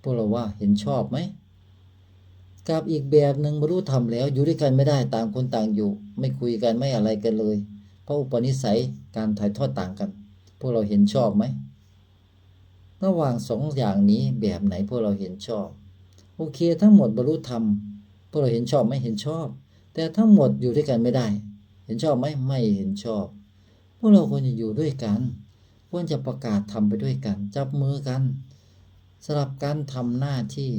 พวกเราว่าเห็นชอบไหมกับอีกแบบหนึ่งบรรลุธรรมแล้วอยู่ด้วยกันไม่ได้ต่างคนต่างอยู่ไม่คุยกันไม่อะไรกันเลยเพราะอุปนิสัยการถ่ายทอดต่างกันพวกเราเห็นชอบไหมระหว่างสองอย่างนี้แบบไหนพวกเราเห็นชอบโอเคทั้งหมดบรรลุธรรมพวกเราเห็นชอบไหมเห็นชอบแต่ทั้งหมดอยู่ด้วยกันไม่ได้เห็นชอบไหมไม่เห็นชอบพวกเราควรจะอยู่ด้วยกันควรจะประกาศทำไปด้วยกันจับมือกันสลับกันทำหน้าที่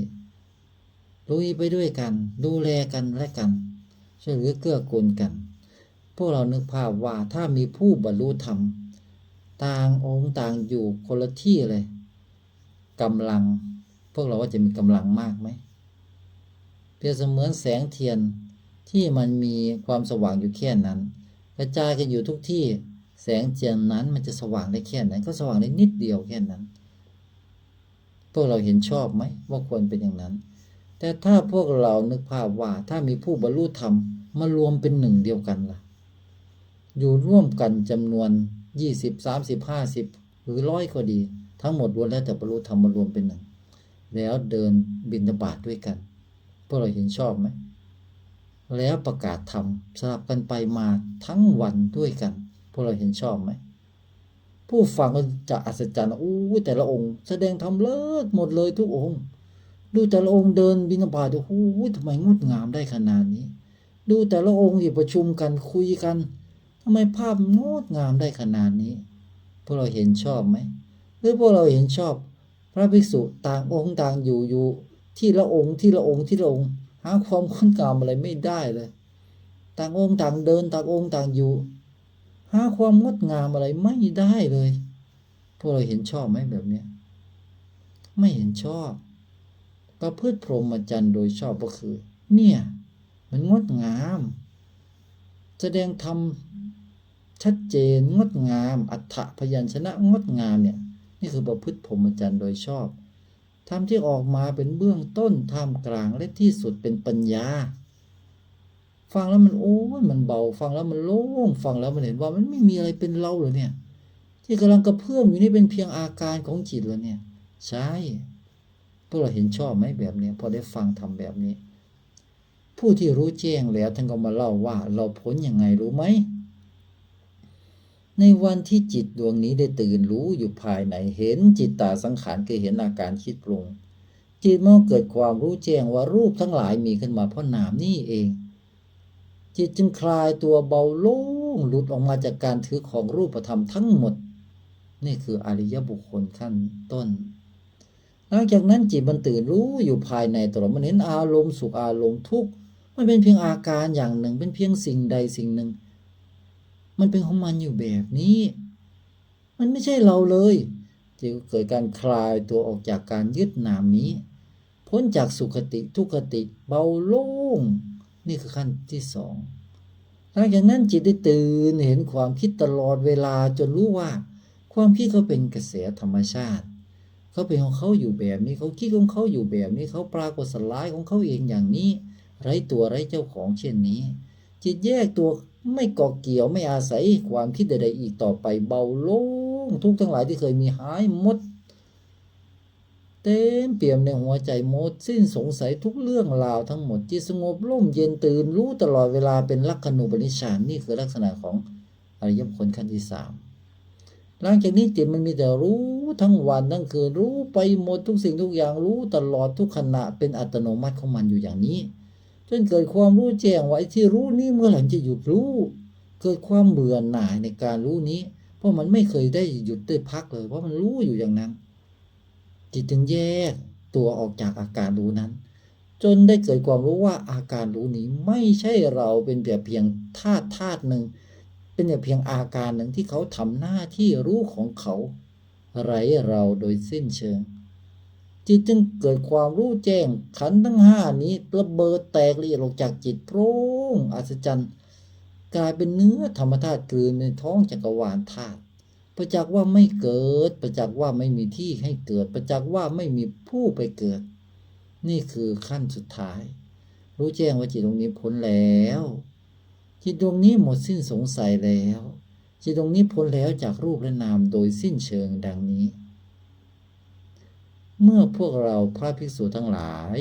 ลุยไปด้วยกันดูแลกันและกันช่วยเหลือเกื้อกูลกันพวกเรานึกภาพว่าถ้ามีผู้บรรลุธรรมต่างองค์ต่างอยู่คนละที่เลยกำลังพวกเราว่าจะมีกำลังมากไหมเปรียบเสมือนแสงเทียนที่มันมีความสว่างอยู่แค่นั้นกระจายกันอยู่ทุกที่แสงเทียนนั้นมันจะสว่างได้แค่ไหนก็สว่างได้นิดเดียวแค่นั้นพวกเราเห็นชอบไหมว่าควรเป็นอย่างนั้นแต่ถ้าพวกเรานึกภาพว่าถ้ามีผู้บรรลุธรรมมารวมเป็นหนึ่งเดียวกันล่ะอยู่ร่วมกันจำนวน20 30 50หรือ100ก็ดีทั้งหมดล้วนแล้วแต่บรรลุธรรมมารวมเป็นหนึ่งแล้วเดินบิณฑบาตด้วยกันพวกเราเห็นชอบไหมแล้วประกาศธรรมสลับกันไปมาทั้งวันด้วยกันพวกเราเห็นชอบไหมผู้ฟังก็จะอัศจรรย์แต่ละองค์แสดงธรรมเลิศหมดเลยทุกองค์ดูแต่ละองค์เดินบิณฑบาตทำไมงดงามได้ขนาดนี้ดูแต่ละองค์ที่ประชุมกันคุยกันทำไมภาพงดงามได้ขนาดนี้พวกเราเห็นชอบไหมหรือพวกเราเห็นชอบพระภิกษุต่างองค์ต่างอยู่ที่ละองค์ที่ละองค์ที่ละองค์หาความงดงามอะไรไม่ได้เลยต่างองค์ต่างเดินต่างองค์ต่างอยู่หาความงดงามอะไรไม่ได้เลยพวกเราเห็นชอบไหมแบบนี้ไม่เห็นชอบประพฤติพรหมจรรย์โดยชอบก็คือเนี่ยมันงดงามแสดงธรรมชัดเจนงดงามอัฏฐพยัญชนะงดงามเนี่ยนี่คือประพฤติพรหมจรรย์โดยชอบธรรมที่ออกมาเป็นเบื้องต้นท่ามกลางและที่สุดเป็นปัญญา ฟังแล้วมันโอ้ยมันเบาฟังแล้วมันโล่งฟังแล้วมันเห็นว่ามันไม่มีอะไรเป็นเราเลยเนี่ยที่กำลังกระเพื่อมอยู่นี่เป็นเพียงอาการของจิตแล้วเนี่ยใช่พวกเราเห็นชอบไหมแบบนี้พอได้ฟังทำแบบนี้ผู้ที่รู้แจ้งแล้วท่านก็มาเล่าว่าเราพ้นยังไงรู้ไหมในวันที่จิตดวงนี้ได้ตื่นรู้อยู่ภายในเห็นจิตตาสังขารคือเห็นอาการคิดปรุงจิตเมื่อเกิดความรู้แจ้งว่ารูปทั้งหลายมีขึ้นมาเพราะนามนี่เองจิตจึงคลายตัวเบาโล่งหลุดออกมาจากการถือของรูปธรรมทั้งหมดนี่คืออริยบุคคลขั้นต้นหลังจากนั้นจิตมันตื่นรู้อยู่ภายในตลอดมันเห็นอารมณ์สุขอารมณ์ทุกข์มันเป็นเพียงอาการอย่างหนึ่งเป็นเพียงสิ่งใดสิ่งหนึ่งมันเป็นของมันอยู่แบบนี้มันไม่ใช่เราเลยจึงเกิดการคลายตัวออกจากการยึดนามนี้พ้นจากสุขติทุกขติเบาโล่งนี่คือขั้นที่สองหลังจากนั้นจิตได้ตื่นเห็นความคิดตลอดเวลาจนรู้ว่าความคิดเขาเป็นกระแสธรรมชาติเขาเป็นของเขาอยู่แบบนี้เขาคิดของเขาอยู่แบบนี้เขาปรากฏสลายของเขาเองอย่างนี้ไร้ตัวไร้เจ้าของเช่นนี้จิตแยกตัวไม่เกาะเกี่ยวไม่อาศัยความคิดใดๆอีกต่อไปเบาโล่งทุกทั้งหลายที่เคยมีหายหมดเต็มเปี่ยมในหัวใจหมดสิ้นสงสัยทุกเรื่องราวทั้งหมดจิตสงบร่มเย็นตื่นรู้ตลอดเวลาเป็นลักขณูปนิชฌานนี่คือลักษณะของอริยบุคคลขั้นที่สามหลังจากนี้จิตมันมีแต่รู้ทั้งวันทั้งคืนรู้ไปหมดทุกสิ่งทุกอย่างรู้ตลอดทุกขณะเป็นอัตโนมัติของมันอยู่อย่างนี้จนเกิดความรู้แจ้งว่าไอ้ที่รู้นี้เมื่อไหร่จะหยุดรู้เกิดความเบื่อหน่ายในการรู้นี้เพราะมันไม่เคยได้หยุดได้พักเลยเพราะมันรู้อยู่อย่างนั้นจิตจึงแยกตัวออกจากอาการรู้นั้นจนได้เกิดความรู้ว่าอาการรู้นี้ไม่ใช่เราเป็นแต่เพียงธาตุหนึ่งเป็นแต่เพียงอาการหนึ่งที่เขาทำหน้าที่รู้ของเขาไร้เราโดยสิ้นเชิงจิตจึงเกิดความรู้แจ้งขันธ์ทั้งห้านี้ระเบิดแตกละเอียดออกจากจิตโพร่งอัศจรรย์กลายเป็นเนื้อธรรมธาตุกลืนในท้องจักรวาลธาตุประจักษ์ว่าไม่เกิดประจักษ์ว่าไม่มีที่ให้เกิดประจักษ์ว่าไม่มีผู้ไปเกิดนี่คือขั้นสุดท้ายรู้แจ้งว่าจิตตรงนี้พ้นแล้วจิตดวงนี้หมดสิ้นสงสัยแล้วจิตดวงนี้พ้นแล้วจากรูปและนามโดยสิ้นเชิงดังนี้เมื่อพวกเราพระภิกษุทั้งหลาย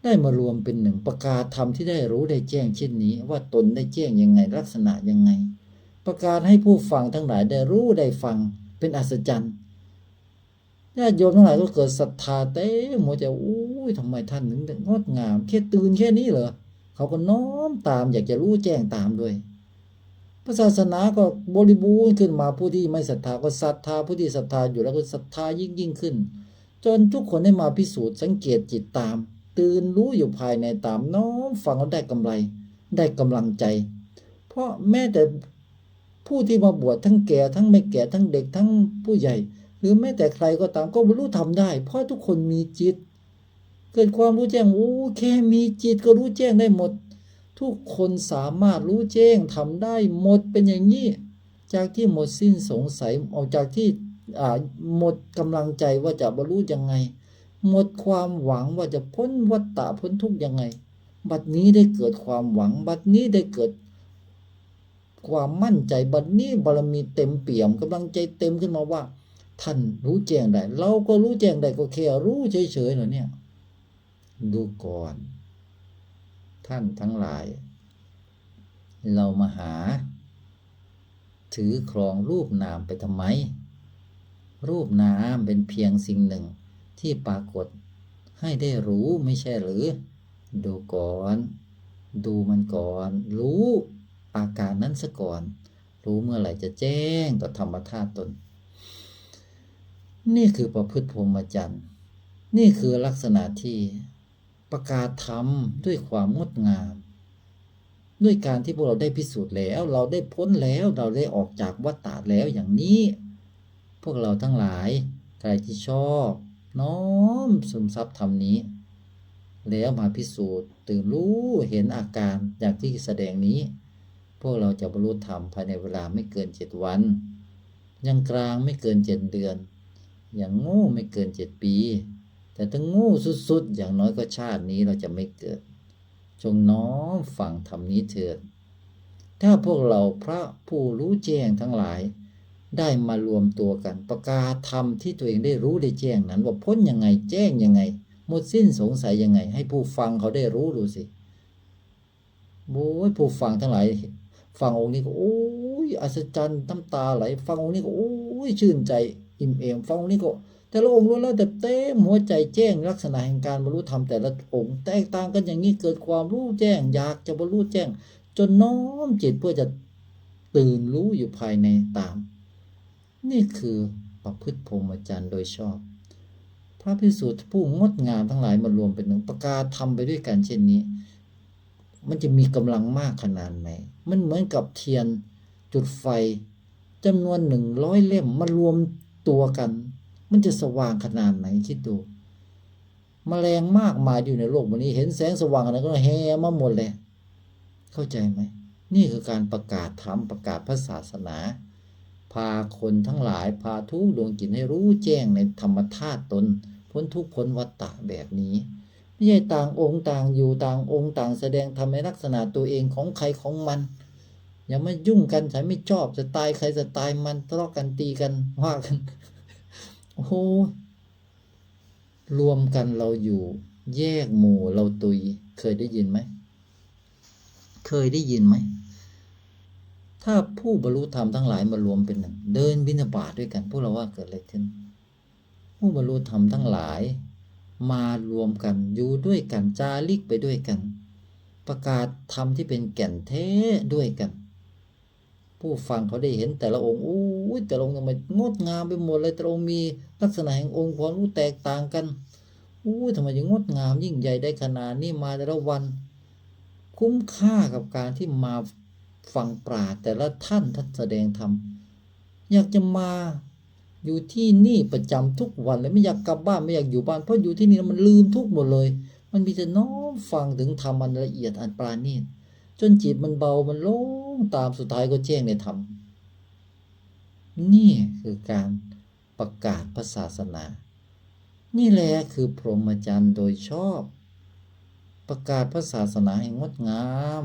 ได้มารวมเป็นหนึ่งประกาศธรรมที่ได้รู้ได้แจ้งเช่นนี้ว่าตนได้แจ้งยังไงลักษณะยังไงประกาศให้ผู้ฟังทั้งหลายได้รู้ได้ฟังเป็นอัศจรรย์ญาติโยมทั้งหลายก็เกิดศรัทธาเต้หมดใจอุ้ยทำไมท่านถึงงดงามแค่ตื่นแค่นี้เหรอเขาก็น้อมตามอยากจะรู้แจ้งตามด้วยพระศาสนาก็บริบูรณ์ขึ้นมาผู้ที่ไม่ศรัทธาก็ศรัทธาผู้ที่ศรัทธาอยู่แล้วก็ศรัทธายิ่งขึ้นจนทุกคนได้มาพิสูจน์สังเกตจิตตามตื่นรู้อยู่ภายในตามน้อมฟังแล้วได้กำไรได้กำลังใจเพราะแม้แต่ผู้ที่มาบวชทั้งแก่ทั้งไม่แก่ทั้งเด็กทั้งผู้ใหญ่หรือแม้แต่ใครก็ตามก็บรรลุธรรมได้เพราะทุกคนมีจิตเกิดความรู้แจ้งโอ้แค่มีจิตก็รู้แจ้งได้หมดทุกคนสามารถรู้แจ้งทำได้หมดเป็นอย่างนี้จากที่หมดสิ้นสงสัยออกจากที่หมดกำลังใจว่าจะบรรลุยังไงหมดความหวังว่าจะพ้นวัฏฏะพ้นทุกข์ยังไงบัดนี้ได้เกิดความหวังบัดนี้ได้เกิดความมั่นใจบัดนี้บารมีเต็มเปี่ยมกำลังใจเต็มขึ้นมาว่าท่านรู้แจ้งได้เราก็รู้แจ้งได้ก็แค่รู้เฉยๆเหรอเนี่ยดูก่อนท่านทั้งหลายเรามาหาถือครองรูปนามไปทำไมรูปนามเป็นเพียงสิ่งหนึ่งที่ปรากฏให้ได้รู้ไม่ใช่หรือดูก่อนดูมันก่อนรู้อาการนั้นซะก่อนรู้เมื่อไหร่จะแจ้งต่อธรรมธาตุตนนี่คือประพฤติพรหมจรรย์นี่คือลักษณะที่ประกาศธรรมด้วยความงดงามด้วยการที่พวกเราได้พิสูจน์แล้วเราได้พ้นแล้วเราได้ออกจากวัฏฏะแล้วอย่างนี้พวกเราทั้งหลายใครที่ชอบน้อมซึมซับธรรมนี้แล้วมาพิสูจน์ตื่นรู้เห็นอาการอย่างที่แสดงนี้พวกเราจะบรรลุธรรมภายในเวลาไม่เกิน7 วันยังกลางไม่เกิน7 เดือนอย่างโง่ไม่เกิน7 ปีแต่ถ้าโง่สุดๆอย่างน้อยก็ชาตินี้เราจะไม่เกิด จงน้อมฟังธรรมนี้เถิดถ้าพวกเราพระผู้รู้แจ้งทั้งหลายได้มารวมตัวกันประกาศธรรมที่ตัวเองได้รู้ได้แจ้งนั้นว่าพ้นยังไงแจ้งยังไงหมดสิ้นสงสัยยังไงให้ผู้ฟังเขาได้รู้ดูสิโอ้ยผู้ฟังทั้งหลายฟังองค์นี้ก็โอ้ยอัศจรรย์น้ำตาไหลฟังองค์นี้ก็โอ้ยชื่นใจอิ่มเอมฟังองค์นี้ก็แต่ละองค์ล้วนแล้วแต่เต็มหัวใจแจ้งลักษณะแห่งการบรรลุธรรมแต่ละองค์แตกต่างกันอย่างนี้เกิดความรู้แจ้งอยากจะบรรลุแจ้งจนน้อมจิตเพื่อจะตื่นรู้อยู่ภายในตามนี่คือประพฤติพรหมจรรย์โดยชอบพระภิกษุผู้งดงามทั้งหลายมารวมเป็นหนึ่งประกาศทำไปด้วยกันเช่นนี้มันจะมีกำลังมากขนาดไหนมันเหมือนกับเทียนจุดไฟจำนวน100 เล่มมารวมตัวกันมันจะสว่างขนาดไหนคิดดูแมลงมากมายอยู่ในโลกวันนี้เห็นแสงสว่างอะไรก็แห่มาหมดเลยเข้าใจไหมนี่คือการประกาศธรรมประกาศพระศาสนาพาคนทั้งหลายพาทุกดวงจิตให้รู้แจ้งในธรรมธาตุตนพ้นทุกข์พ้นวัฏฏะแบบนี้ไม่ใช่ต่างองค์ต่างอยู่ต่างองค์ต่างแสดงธรรมในลักษณะตัวเองของใครของมันอย่ามายุ่งกันฉันไม่ชอบจะตายใครจะตายมันทะเลาะกันตีกันว่ากันโอ้โหรวมกันเราอยู่แยกหมู่เราตุยเคยได้ยินไหมเคยได้ยินไหมถ้าผู้บรรลุธรรมทั้งหลายมารวมเป็นหนึ่งเดินบิณฑบาตด้วยกันพวกเราว่าเกิดอะไรขึ้นผู้บรรลุธรรมทั้งหลายมารวมกันอยู่ด้วยกันจาริกไปด้วยกันประกาศธรรมที่เป็นแก่นแท้ด้วยกันผู้ฟังเขาได้เห็นแต่ละองค์อู้ยแต่ละองค์ทำไมงดงามไปหมดเลยแต่ละองค์มีลักษณะแห่งองค์ความรู้แตกต่างกันอู้ยทำไมยังงดงามยิ่งใหญ่ได้ขนาดนี้มาแต่ละวันคุ้มค่ากับการที่มาฟังปราชญ์แต่ละท่านแสดงธรรมอยากจะมาอยู่ที่นี่ประจำทุกวันเลยไม่อยากกลับบ้านไม่อยากอยู่บ้านเพราะอยู่ที่นี่มันลืมทุกหมดเลยมันมีแต่น้อมฟังถึงธรรมอันละเอียดอันปราณีตจนจิตมันเบามันโล่งตามสุดท้ายก็แจ้งในธรรมนี่คือการประกาศพระศาสนานี่แหละคือพรหมจรรย์โดยชอบประกาศพระศาสนาให้งดงาม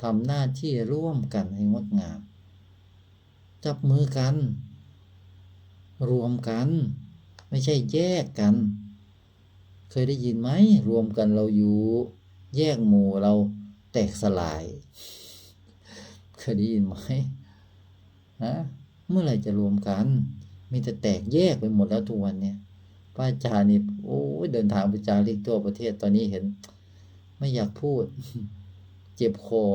ทำหน้าที่ร่วมกันให้งดงามจับมือกันรวมกันไม่ใช่แยกกันเคยได้ยินไหมรวมกันเราอยู่แยกหมู่เราแตกสลายเคยได้ยินไหมฮะเมื่อไหร่จะรวมกันมีแต่แตกแยกไปหมดแล้วทุกวันเนี่ยพระอาจารย์นี่โอ้ยเดินทางไปจาริกทั่วประเทศตอนนี้เห็นไม่อยากพูดเจ็บคอ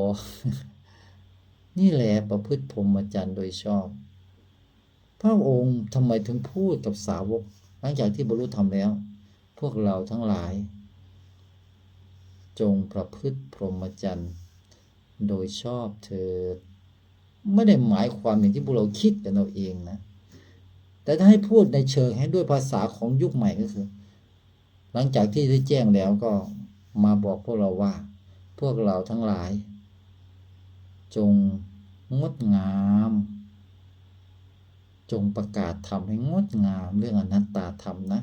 นี่แหละประพฤติพรหมจรรย์โดยชอบพระองค์ทำไมถึงพูดกับสาวกหลังจากที่บรรลุธรรมแล้วพวกเราทั้งหลายจงประพฤติพรหมจรรย์โดยชอบเถิดไม่ได้หมายความอย่างที่พวกเราคิดกันเอาเองนะแต่ถ้าให้พูดในเชิงให้ด้วยภาษาของยุคใหม่ก็คือหลังจากที่ได้แจ้งแล้วก็มาบอกพวกเราว่าพวกเราทั้งหลายจงงดงามจงประกาศธรรมให้งดงามเรื่องอนัตตาธรรมนะ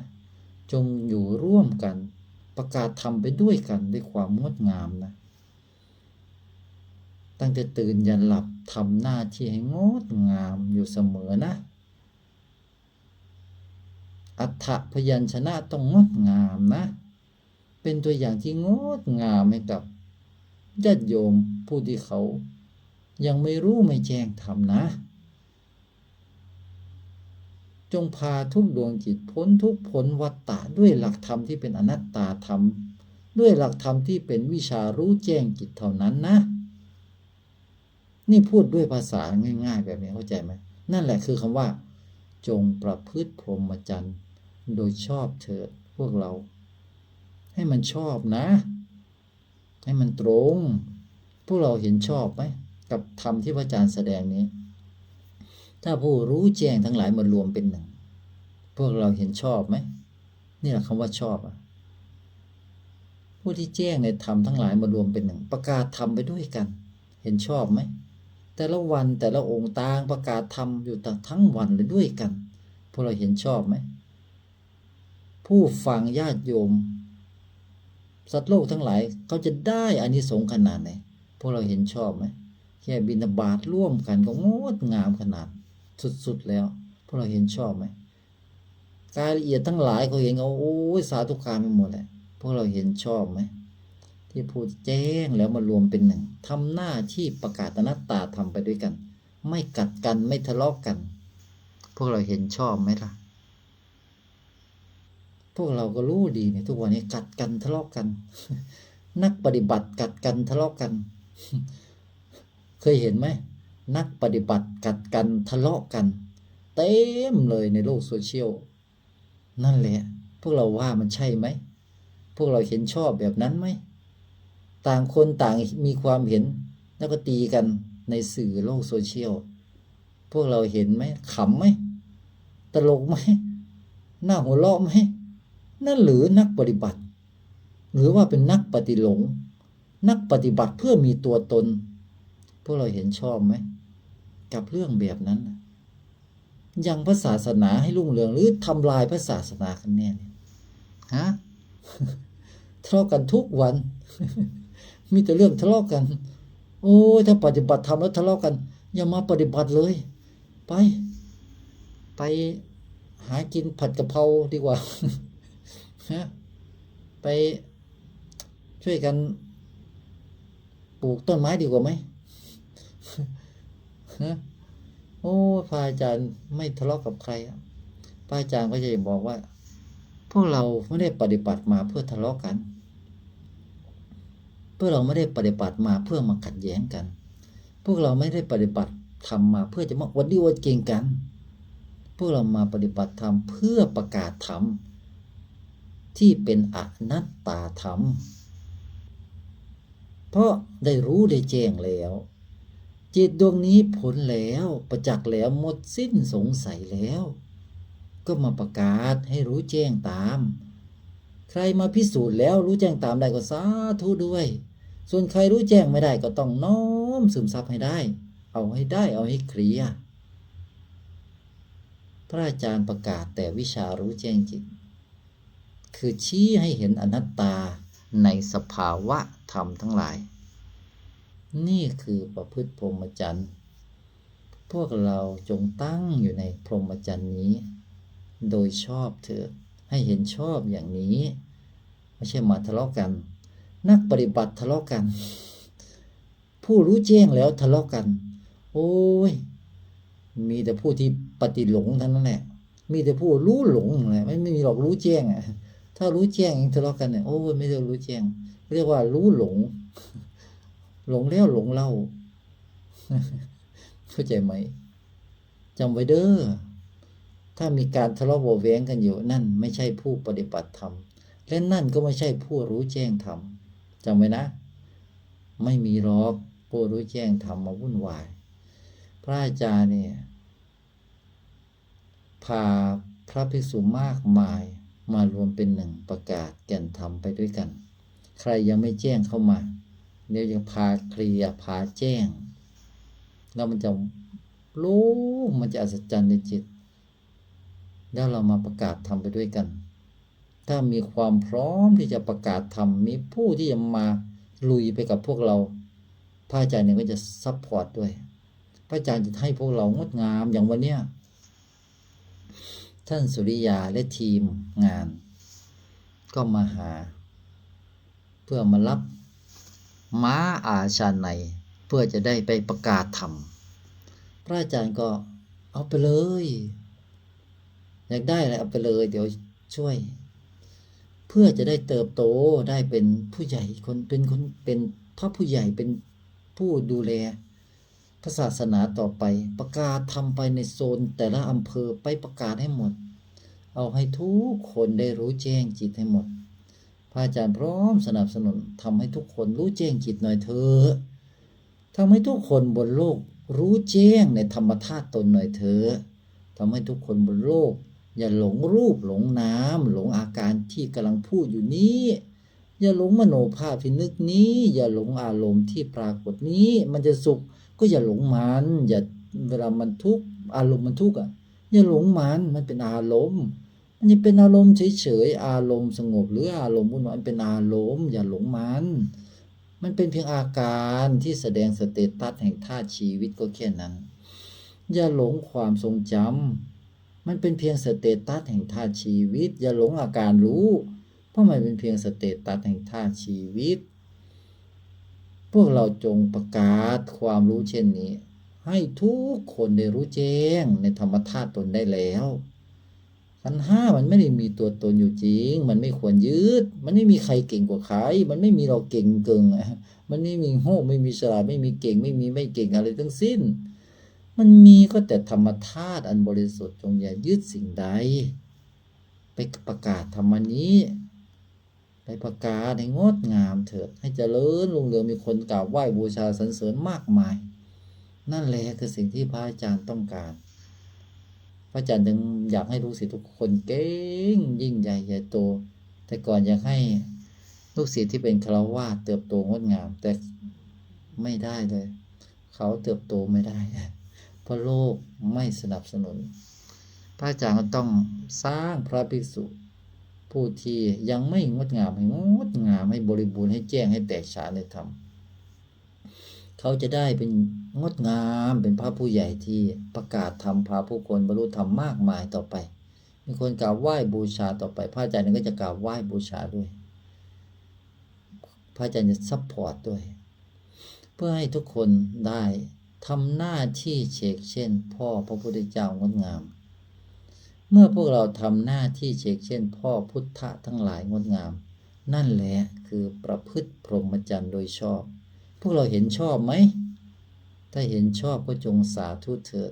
จงอยู่ร่วมกันประกาศธรรมไปด้วยกันด้วยความงดงามนะตั้งแต่ตื่นยันหลับทำหน้าที่ให้งดงามอยู่เสมอนะอัฏฐพยัญชนะต้องงดงามนะเป็นตัวอย่างที่งดงามให้กับญาติโยมผู้ที่เขายังไม่รู้ไม่แจ้งธรรมนะจงพาทุกดวงจิตพ้นทุกข์พ้นวัฏฏะด้วยหลักธรรมที่เป็นอนัตตาธรรมด้วยหลักธรรมที่เป็นวิชารู้แจ้งจิตเท่านั้นนะนี่พูดด้วยภาษาง่ายๆแบบนี้เข้าใจไหมนั่นแหละคือคำว่าจงประพฤติพรหมจรรย์โดยชอบเถิดพวกเราให้มันชอบนะให้มันตรงพวกเราเห็นชอบไหมกับธรรมที่พระอาจารย์แสดงนี้ถ้าผู้รู้แจ้งทั้งหลายมารวมเป็นหนึ่งพวกเราเห็นชอบไหมนี่แหละคำว่าชอบผู้ที่แจ้งในธรรมทั้งหลายมารวมเป็นหนึ่งประกาศธรรมไปด้วยกันเห็นชอบไหมแต่ละวันแต่ละองค์ต่างประกาศธรรมอยู่ทั้งวันเลยด้วยกันพวกเราเห็นชอบไหมผู้ฟังญาติโยม สัตว์โลกทั้งหลายเขาจะได้อานิสงส์ขนาดไหนพวกเราเห็นชอบไหมแค่บิณฑบาตร่วมกันก็งดงามขนาดสุดๆแล้วพวกเราเห็นชอบไหมรายละเอียดทั้งหลายเขาเห็นเขาโอ้ยสาธุการไปหมดแหละพวกเราเห็นชอบไหมที่พูดแจ้งแล้วมารวมเป็นหนึ่งทำหน้าที่ประกาศอนัตตาทำไปด้วยกันไม่กัดกันไม่ทะเลาะกันพวกเราเห็นชอบไหมล่ะพวกเราก็รู้ดีเนี่ยทุกวันนี้กัดกันทะเลาะกัน นักปฏิบัติกัดกันทะเลาะกัน เคยเห็นไหมนักปฏิบัติกัดกันทะเลาะกันเต็มเลยในโลกโซเชียลนั่นแหละพวกเราว่ามันใช่ไหมพวกเราเห็นชอบแบบนั้นไหมต่างคนต่างมีความเห็นแล้วก็ตีกันในสื่อโลกโซเชียลพวกเราเห็นไหมขำไหมตลกไหมน่าหัวเราะไหมนั่นหรือนักปฏิบัติหรือว่าเป็นนักปฏิหลงนักปฏิบัติเพื่อมีตัวตนพวกเราเห็นชอบไหมกับเรื่องแบบนั้นยังพระศาสนาให้รุ่งเรืองหรือทำลายพระศาสนากันแน่เนี่ยฮะ ทะเลาะกันทุกวัน มีแต่เรื่องทะเลาะกันโอ้ยถ้าปฏิบัติธรรมแล้วทะเลาะกันอย่ามาปฏิบัติเลยไปหากินผัดกะเพราดีกว่า ฮะไปช่วยกันปลูกต้นไม้ดีกว่าไหม ฮะโอ้พระอาจารย์ไม่ทะเลาะกับใครพระอาจารย์ก็จะบอกว่าพวกเราไม่ได้ปฏิบัติมาเพื่อทะเลาะกันพวกเราไม่ได้ปฏิบัติมาเพื่อมาขัดแย้งกันพวกเราไม่ได้ปฏิบัติธรรมมาเพื่อจะมาอวดดีอวดเก่งกันพวกเรามาปฏิบัติธรรมเพื่อประกาศธรรมที่เป็นอนัตตาธรรมเพราะได้รู้ได้แจ้งแล้วจิตดวงนี้พ้นแล้วประจักษ์แล้วหมดสิ้นสงสัยแล้วก็มาประกาศให้รู้แจ้งตามใครมาพิสูจน์แล้วรู้แจ้งตามได้ก็สาธุด้วยส่วนใครรู้แจ้งไม่ได้ก็ต้องน้อมซึมซับให้ได้เอาให้ได้เอาให้เคลียร์พระอาจารย์ประกาศแต่วิชารู้แจ้งจิตคือชี้ให้เห็นอนัตตาในสภาวะธรรมทั้งหลายนี่คือประพฤติพรหมจรรย์พวกเราจงตั้งอยู่ในพรหมจรรย์นี้โดยชอบเถิดให้เห็นชอบอย่างนี้ไม่ใช่มาทะเลาะกันนักปฏิบัติทะเลาะกันผู้รู้แจ้งแล้วทะเลาะกันโอ้ยมีแต่ผู้ที่ปฏิหลงเท่านั้นแหละมีแต่ผู้รู้หลงแหละไม่มีหรอกรู้แจ้งอ่ะถ้ารู้แจ้งยังทะเลาะกันเนี่ยโอ้ยไม่ได้รู้แจ้งเรียกว่ารู้หลงหลงแล้วหลงเล่า เข้าใจไหมจำไว้เด้อถ้ามีการทะเลาะเบาะแว้งกันอยู่นั่นไม่ใช่ผู้ปฏิบัติธรรมและนั่นก็ไม่ใช่ผู้รู้แจ้งธรรมจำไว้นะไม่มีหรอกผู้รู้แจ้งธรรมมาวุ่นวายพระอาจารย์เนี่ยพาพระภิกษุมากมายมารวมเป็นหนึ่งประกาศแก่นธรรมไปด้วยกันใครยังไม่แจ้งเข้ามาเดี๋ยวจะพาเคลียร์พาแจ้งแล้วมันจะรู้มันจะอัศจรรย์ในจิตแล้วเรามาประกาศธรรมไปด้วยกันถ้ามีความพร้อมที่จะประกาศธรรมมีผู้ที่จะมาลุยไปกับพวกเราพระอาจารย์เนี่ยก็จะซัพพอร์ตด้วยพระอาจารย์จะให้พวกเรางดงามอย่างวันเนี้ยท่านสุริยาและทีมงานก็มาหาเพื่อมารับม้าอาชาไนเพื่อจะได้ไปประกาศธรรมพระอาจารย์ก็เอาไปเลยอยากได้อะไรเอาไปเลยเดี๋ยวช่วยเพื่อจะได้เติบโตได้เป็นผู้ใหญ่เป็นพระผู้ใหญ่เป็นผู้ดูแลพระศาสนาต่อไปประกาศทำไปในโซนแต่ละอำเภอไปประกาศให้หมดเอาให้ทุกคนได้รู้แจ้งจิตให้หมดพระอาจารย์พร้อมสนับสนุนทำให้ทุกคนรู้แจ้งจิตหน่อยเถอะทำให้ทุกคนบนโลกรู้แจ้งในธรรมธาตุตนหน่อยเถอะทำให้ทุกคนบนโลกอย่าหลงรูปหลงนามหลงอาการที่กำลังพูดอยู่นี้อย่าหลงมโนภาพที่นึกนี้อย่าหลงอารมณ์ที่ปรากฏนี้มันจะสุขก็อย่าหลงมันอย่าเวลามันทุกข์อารมณ์มันทุกข์อย่าหลงมันเป็นอารมณ์ มันจะเป็นอารมณ์เฉยๆอารมณ์สงบหรืออารมณ์วุ่นวายมันเป็นอารมณ์อย่าหลงมันเป็นเพียงอาการที่แสดงสเตตัสแห่งธาตุชีวิตก็แค่นั้นอย่าหลงความทรงจำมันเป็นเพียงสเตตัสแห่งธาตุชีวิตอย่าหลงอาการรู้เพราะมันเป็นเพียงสเตตัสแห่งธาตุชีวิตพวกเราจงประกาศความรู้เช่นนี้ให้ทุกคนได้รู้แจ้งในธรรมธาตุตนได้แล้วขันธ์ห้ามันไม่ได้มีตัวตนอยู่จริงมันไม่ควรยึดมันไม่มีใครเก่งกว่าใครมันไม่มีเราเก่งเกินมันไม่มีโง่ไม่มีฉลาดไม่มีเก่งไม่มีไม่เก่งอะไรทั้งสิ้นมันมีก็แต่ธรรมธาตุอันบริสุทธิ์จงอย่ายึดสิ่งใดไปประกาศธรรมนี้ไปประกาศให้งดงามเถิดให้เจริญรุ่งเรืองมีคนกราบไหว้บูชาสรรเสริญมากมายนั่นแหละคือสิ่งที่พระอาจารย์ต้องการพระอาจารย์จึงอยากให้ลูกศิษย์ทุกคนเก่งยิ่งใหญ่ใหญ่โตแต่ก่อนอยากให้ลูกศิษย์ที่เป็นฆราวาสเติบโตงดงามแต่ไม่ได้เลยเขาเติบโตไม่ได้เพราะโลกไม่สนับสนุนพระอาจารย์ก็ต้องสร้างพระภิกษุผู้ที่ยังไม่งดงามให้งดงามให้บริบูรณ์ให้แจ้งให้แตกฉานในธรรมเขาจะได้เป็นงดงามเป็นพระผู้ใหญ่ที่ประกาศธรรมพาผู้คนบรรลุธรรมมากมายต่อไปมีคนกราบไหว้บูชาต่อไปพระอาจารย์ก็จะกราบไหว้บูชาด้วยพระอาจารย์จะซัพพอร์ตด้วยเพื่อให้ทุกคนได้ทำหน้าที่เชกเช่นพ่อพระพุทธเจ้างดงามเมื่อพวกเราทำหน้าที่เชกเช่นพ่อพุทธะทั้งหลายงดงามนั่นแหละคือประพฤติพรหมจรรย์โดยชอบพวกเราเห็นชอบไหมถ้าเห็นชอบก็จงสาธุเถิด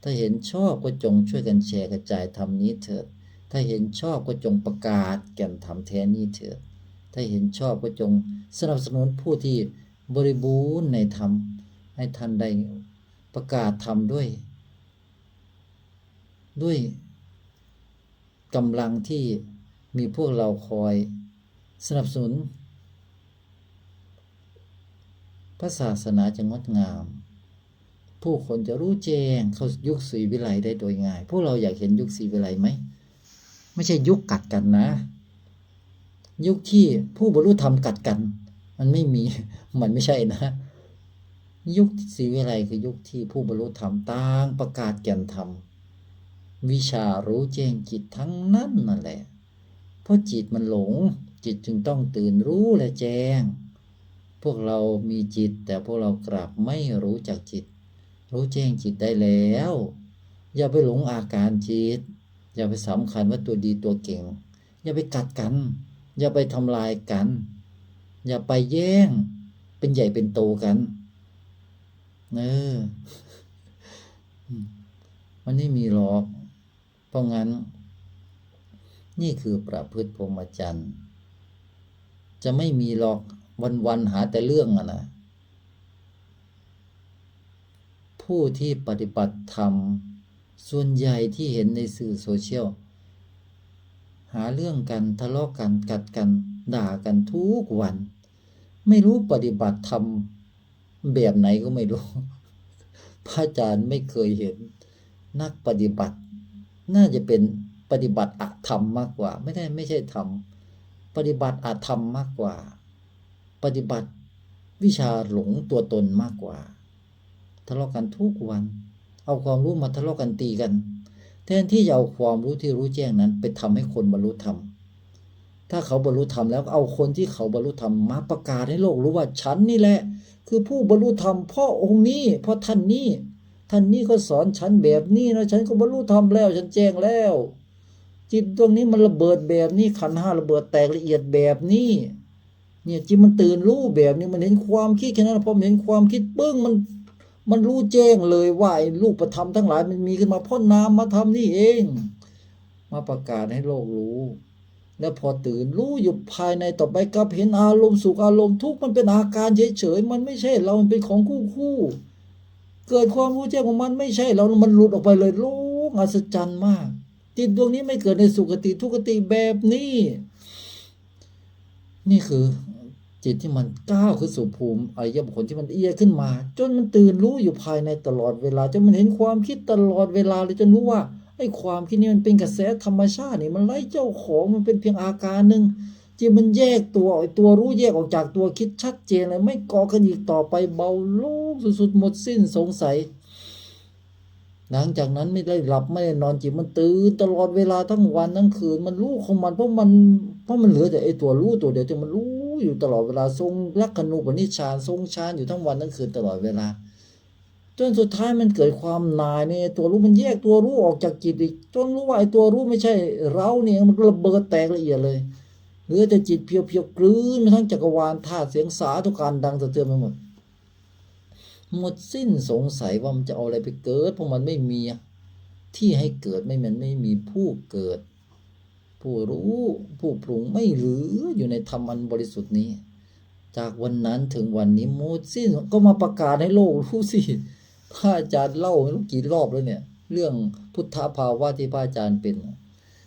ถ้าเห็นชอบก็จงช่วยกันแชร์กระจายธรรมนี้เถิดถ้าเห็นชอบก็จงประกาศแก่นธรรมแท้นี้เถิดถ้าเห็นชอบก็จงสนับสนุนผู้ที่บริบูรณ์ในธรรมให้ท่านได้ประกาศธรรมด้วยกำลังที่มีพวกเราคอยสนับสนุนพระศาสนาจะงดงามผู้คนจะรู้แจ้งเข้ายุคศรีวิไลได้โดยง่ายพวกเราอยากเห็นยุคศรีวิไลไหมไม่ใช่ยุคกัดกันนะยุคที่ผู้บรรลุธรรมกัดกันมันไม่มีมันไม่ใช่นะยุคศรีวิไลคือยุคที่ผู้บรรลุธรรมต่างประกาศแก่นธรรมวิชารู้แจ้งจิตทั้งนั้นนั่นแหละเพราะจิตมันหลงจิตจึงต้องตื่นรู้และแจ้งพวกเรามีจิตแต่พวกเรากลับไม่รู้จักจิตรู้แจ้งจิตได้แล้วอย่าไปหลงอาการจิตอย่าไปสำคัญว่าตัวดีตัวเก่งอย่าไปกัดกันอย่าไปทำลายกันอย่าไปแย่งเป็นใหญ่เป็นโตกันมันไม่มีหรอกเพราะงั้นนี่คือประพฤติพรหมจรรย์จะไม่มีหรอกวันๆหาแต่เรื่องนะผู้ที่ปฏิบัติธรรมส่วนใหญ่ที่เห็นในสื่อโซเชียลหาเรื่องกันทะเลาะกันกัดกันด่ากันทุกวันไม่รู้ปฏิบัติธรรมแบบไหนก็ไม่รู้พระอาจารย์ไม่เคยเห็นนักปฏิบัติน่าจะเป็นปฏิบัติอธรรมมากกว่าไม่ใช่ธรรมปฏิบัติอธรรมมากกว่าปฏิบัติวิชาหลงตัวตนมากกว่าทะเลาะกันทุกวันเอาความรู้มาทะเลาะกันตีกันแทนที่จะเอาความรู้ที่รู้แจ้งนั้นไปทำให้คนบรรลุธรรมถ้าเขาบรรลุธรรมแล้วเอาคนที่เขาบรรลุธรรมมาประกาศให้โลกรู้ว่าฉันนี่แหละคือผู้บรรลุธรรมเพราะองค์นี้เพราะท่านนี้ก็สอนฉันแบบนี้นะฉันก็บรรลุธรรมแล้วฉันแจ้งแล้วจิตตรงนี้มันระเบิดแบบนี้ขันธ์ห้าระเบิดแตกละเอียดแบบนี้เนี่ยจิตมันตื่นรู้แบบนี้มันเห็นความคิดแค่นั้นพอมันเห็นความคิดปึ้งมันรู้แจ้งเลยว่าไอ้รูปธรรมทั้งหลายมันมีขึ้นมาเพราะนามธรรมนี่เองมาประกาศให้โลกรู้แล้วพอตื่นรู้อยู่ภายในต่อไปกับเห็นอารมณ์สุขอารมณ์ทุกข์มันเป็นอาการเฉยๆมันไม่ใช่เรามันเป็นของคู่เกิดความรู้แจ้งของมันไม่ใช่เรามันหลุดออกไปเลยโลกอัศจรรย์มากจิตดวงนี้ไม่เกิดในสุคติทุกขติแบบนี้นี่คือจิตที่มันก้าวขึ้นสู่ภูมิอริยบุคคลที่มันเอียขึ้นมาจนมันตื่นรู้อยู่ภายในตลอดเวลาจนมันเห็นความคิดตลอดเวลาเลยจนรู้ว่า ไอ้ความคิดนี้มันเป็นกระแสธรรมชาตินี่มันไร้เจ้าของมันเป็นเพียงอาการหนึ่งที่มันแยกตัวไอ้ตัวรู้แยกออกจากตัวคิดชัดเจนเลยไม่ก่อกันอีกต่อไปเบาโล่งสุดๆหมดสิ้นสงสัยหลังจากนั้นไม่ได้หลับไม่ได้นอนจิตมันตื่นตลอดเวลาทั้งวันทั้งคืนมันรู้ของมันเพราะมันเหลือแต่ไอ้ตัวรู้ตัวเดียวที่มันรู้อยู่ตลอดเวลาทรงลักขณูปนิชฌานทรงฌานอยู่ทั้งวันทั้งคืนตลอดเวลาจนสุดท้ายมันเกิดความหน่ายในตัวรู้มันแยกตัวรู้ออกจากจิตอีกจนรู้ว่าไอ้ตัวรู้ไม่ใช่เราเนี่ยมันระเบิดแตกละเอียดเลยเหลือแต่จิตเพียวๆกลืนไปทั้งจักรวาลธาตุเสียงสาธุการดังสะเทือนไปหมดสิ้นสงสัยว่ามันจะเอาอะไรไปเกิดเพราะมันไม่มีที่ให้เกิดมันไม่มีผู้เกิดผู้รู้ผู้ปรุงไม่เหลืออยู่ในธรรมอันบริสุทธิ์นี้จากวันนั้นถึงวันนี้หมดสิ้นก็มาประกาศให้โลกรู้สิพระอาจารย์เล่าไม่รู้กี่รอบแล้วเนี่ยเรื่องพุทธภาวะที่พระอาจารย์เป็น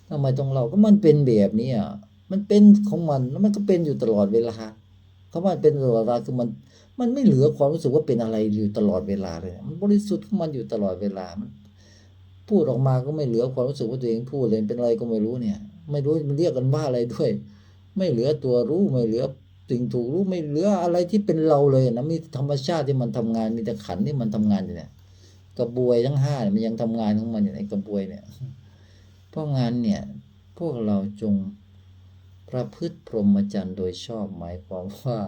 ทำไมต้องเล่าก็มันเป็นแบบนี้อ่ะมันเป็นของมันแล้วมันก็เป็นอยู่ตลอดเวลาเขาว่าเป็นตลอดเวลาคือมันไม่เหลือความรู้สึกว่าเป็นอะไรอยู่ตลอดเวลาเลยมันบริสุทธิ์ของมันอยู่ตลอดเวลามันพูดออกมาก็ไม่เหลือความรู้สึกว่าตัวเองพูดเลยเป็นอะไรก็ไม่รู้เนี่ยไม่รู้มันเรียกกันว่าอะไรด้วยไม่เหลือตัวรู้ไม่เหลือสิ่งถูกรู้ไม่เหลืออะไรที่เป็นเราเลยนะมีธรรมชาติที่มันทำงานมีแต่ขันธ์ที่มันทำงานอยู่เนี่ยกระบวยทั้งห้าเนี่ยมันยังทำงานของมันอยู่ในกระบวยเนี่ยเพราะงั้นเนี่ยพวกเราจงประพฤติพรหมจรรย์โดยชอบหมายความว่า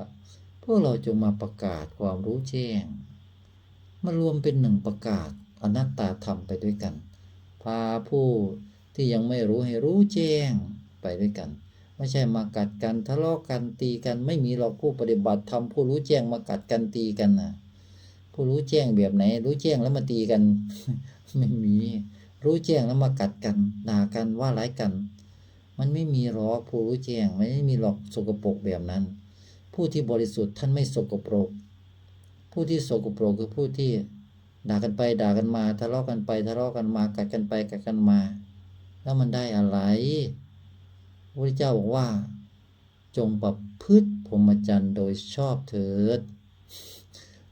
พวกเราจงมาประกาศความรู้แจ้งมารวมเป็นหนึ่งประกาศอนัตตาธรรมไปด้วยกันพาผู้ที่ยังไม่รู้ให้รู้แจ้งไปด้วยกันไม่ใช่มากัดกันทะเลาะกันตีกันไม่มีหรอกผู้ปฏิบัติธรรมผู้รู้แจ้งมากัดกันตีกันนะผู้รู้แจ้งแบบไหนรู้แจ้งแล้วมาตีกัน ไม่มีรู้แจ้งแล้วมากัดกันด่ากันว่าร้ายกันมันไม่มีหรอกผู้รู้แจ้งไม่มีหรอกสกปรกแบบนั้นผู้ที่บริสุทธิ์ท่านไม่สกปรกผู้ที่สกปรกคือผู้ที่ด่ากันไปด่ากันมาทะเลาะกันไปทะเลาะกันมากัดกันไปกัดกันมาแล้วมันได้อะไรพระพุทธเจ้าบอกว่าจงประพฤติพรหมจรรย์โดยชอบเถิด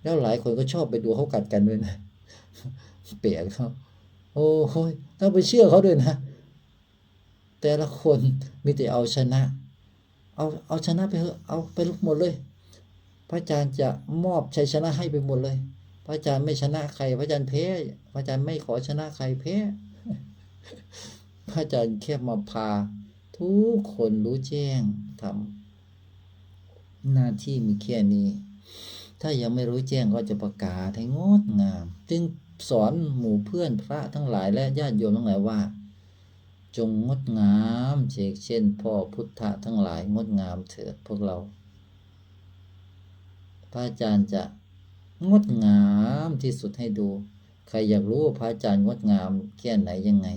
แล้วหลายคนก็ชอบไปดูเขากัดกันด้วยนะเปลี่ยนเขาโอ้ยถ้าไปเชื่อเขาด้วยนะแต่ละคนมีแต่เอาชนะเอาชนะไปเถอะเอาไปหมดเลยพระอาจารย์จะมอบชัยชนะให้ไปหมดเลยพระอาจารย์ไม่ชนะใครพระอาจารย์แพ้พระอาจารย์ไม่ขอชนะใครแพ้พระอาจารย์แค่มาพาทุกคนรู้แจ้งทำหน้าที่มีแค่นี้ถ้ายังไม่รู้แจ้งก็จะประกาศให้งดงามจึงสอนหมู่เพื่อนพระทั้งหลายและญาติโยมทั้งหลายว่าจงงดงามเช่นพ่อพุทธะทั้งหลายงดงามเถิดพวกเราพระอาจารย์จะงดงามที่สุดให้ดูใครอยากรู้ว่าพระอาจารย์งดงามแค่ไหนยังไง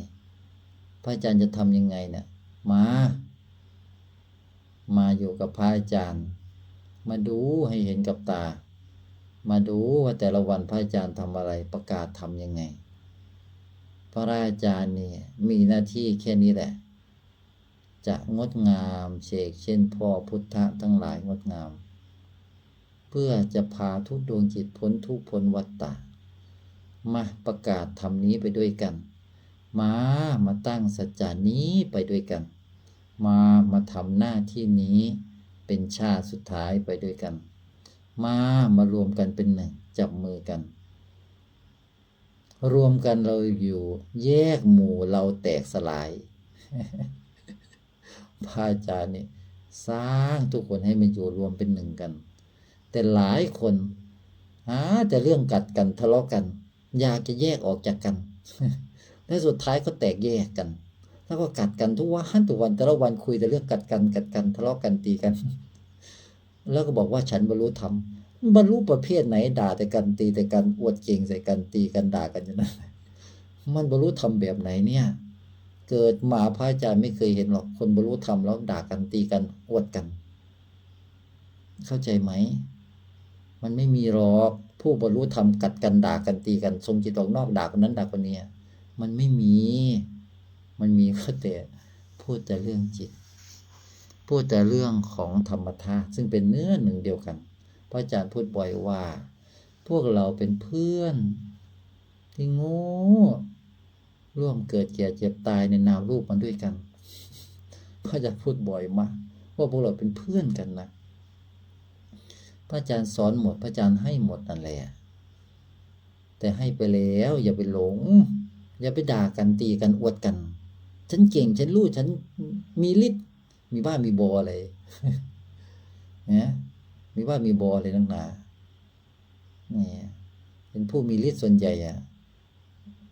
พระอาจารย์จะทำยังไงเนี่ยมาอยู่กับพระอาจารย์มาดูให้เห็นกับตามาดูว่าแต่ละวันพระอาจารย์ทำอะไรประกาศทำยังไงพระอาจารย์นี่มีหน้าที่แค่นี้แหละจะงดงามเช่นพ่อพุทธะทั้งหลายงดงามเพื่อจะพาทุกดวงจิตพ้นทุกข์พ้นวัฏฏะมาประกาศธรรมนี้ไปด้วยกันมาตั้งสัจจานี้ไปด้วยกันมาทำหน้าที่นี้เป็นชาติสุดท้ายไปด้วยกันมารวมกันเป็นหนึ่งจับมือกันรวมกันเราอยู่แยกหมู่เราแตกสลาย พระอาจารย์นี่สร้างทุกคนให้มันอยู่รวมเป็นหนึ่งกันแต่หลายคนแต่เรื่องกัดกันทะเลาะกันอยากจะแยกออกจากกัน และสุดท้ายก็แตกแยกกันแล้วก็กัดกันทุกวันแต่ละวันคุยแต่เรื่องกัดกันทะเลาะกันตีกัน แล้วก็บอกว่าฉันบรรลุธรรมบรรลุประเภทไหนด่าแต่กันตีแต่กันอวดเก่งใส่กันตีกันด่ากันอย่างนั้นมันบรรลุธรรมแบบไหนเนี่ยเกิดมาพระอาจารย์ไม่เคยเห็นหรอกคนบรรลุธรรมแล้วด่ากันตีกันอวดกันเข้าใจไหมมันไม่มีหรอกผู้บรรลุธรรมกัดกันด่ากันตีกันทรงจิตออกนอกด่าคนนั้นด่าคนนี้มันไม่มีก็แต่พูดแต่เรื่องจิตพูดแต่เรื่องของธรรมธาตุซึ่งเป็นเนื้อหนึ่งเดียวกันพระอาจารย์พูดบ่อยว่าพวกเราเป็นเพื่อนที่โง่ ร่วมเกิดแก่เจ็บตายในนามรูปมันด้วยกันพระอาจารย์พูดบ่อยมากว่าพวกเราเป็นเพื่อนกันนะพระอาจารย์สอนหมดพระอาจารย์ให้หมดนั่นแหละแต่ให้ไปแล้วอย่าไปหลงอย่าไปด่ากันตีกันอวดกันฉันเก่งฉันรู้ฉันมีฤทธิ์มีบ้ามีบออะไรนะมีบ้ามีบออะไรนักหนานี่เป็นผู้มีฤทธิ์ส่วนใหญ่อ่ะ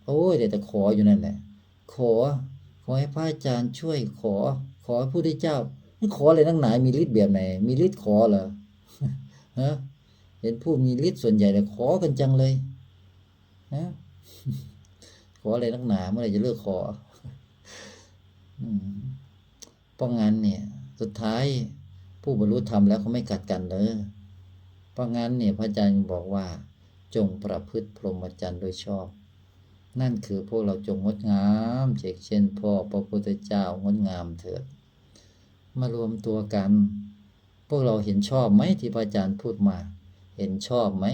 โอ้ยแต่ขออยู่นั่นแหละขอให้พระอาจารย์ช่วยขอให้พระพุทธเจ้านี่ขออะไรนักหนามีฤทธิ์แบบไหนมีฤทธิ์ขอเหรอฮะเห็นผู้มีฤทธิ์ส่วนใหญ่แต่ขอกันจังเลยฮะขออะไรนักหนาเมื่อไหร่จะเลิกขอเพราะงั้นเนี่ยสุดท้ายผู้บรรลุธรรมแล้วเขาไม่กัดกันเลยเพราะงั้นเนี่ยพระอาจารย์บอกว่าจงประพฤติพรหมจรรย์โดยชอบนั่นคือพวกเราจงงดงามเช่นพ่อพระพุทธเจ้างดงามเถิดมารวมตัวกัน พวกเราเห็นชอบไหมที่พระอาจารย์พูดมาเห็นชอบไหม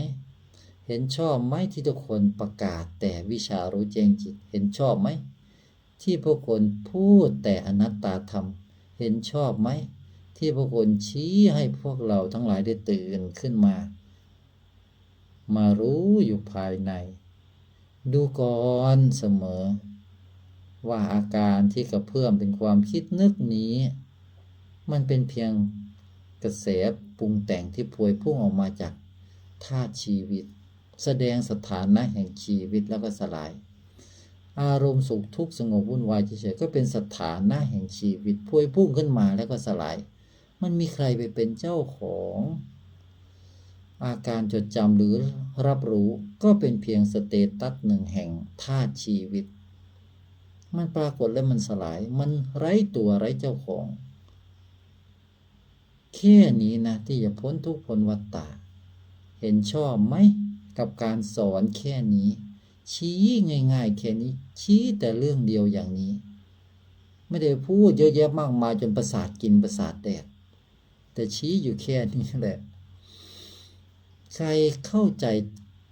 เห็นชอบไหมที่ทุกคนประกาศแต่วิชารู้แจ้งจิตเห็นชอบไหมที่พวกคนพูดแต่อนัตตาธรรมเห็นชอบไหมที่พวกคนชี้ให้พวกเราทั้งหลายได้ตื่นขึ้นมารู้อยู่ภายในดูก่อนเสมอว่าอาการที่กระเพื่อมเป็นความคิดนึกนี้มันเป็นเพียงกระแสปรุงแต่งที่พวยพุ่งออกมาจากธาตุชีวิตแสดงสถานะแห่งชีวิตแล้วก็สลายอารมณ์สุขทุกข์สงบวุ่นวายเฉยๆก็เป็นสถานะแห่งชีวิตพวยพุ่งขึ้นมาแล้วก็สลายมันมีใครไปเป็นเจ้าของอาการจดจำหรือรับรู้ก็เป็นเพียงสเตตัสหนึ่งแห่งธาตุชีวิตมันปรากฏแล้วมันสลายมันไร้ตัวไร้เจ้าของแค่นี้นะที่จะพ้นทุกข์พ้นวัฏฏะเห็นชอบไหมกับการสอนแค่นี้ชี้ง่ายๆแค่นี้ชี้แต่เรื่องเดียวอย่างนี้ไม่ได้พูดเยอะแยะมากมายจนประสาทกินประสาทแดกแต่ชี้อยู่แค่นี้แหละใครเข้าใจ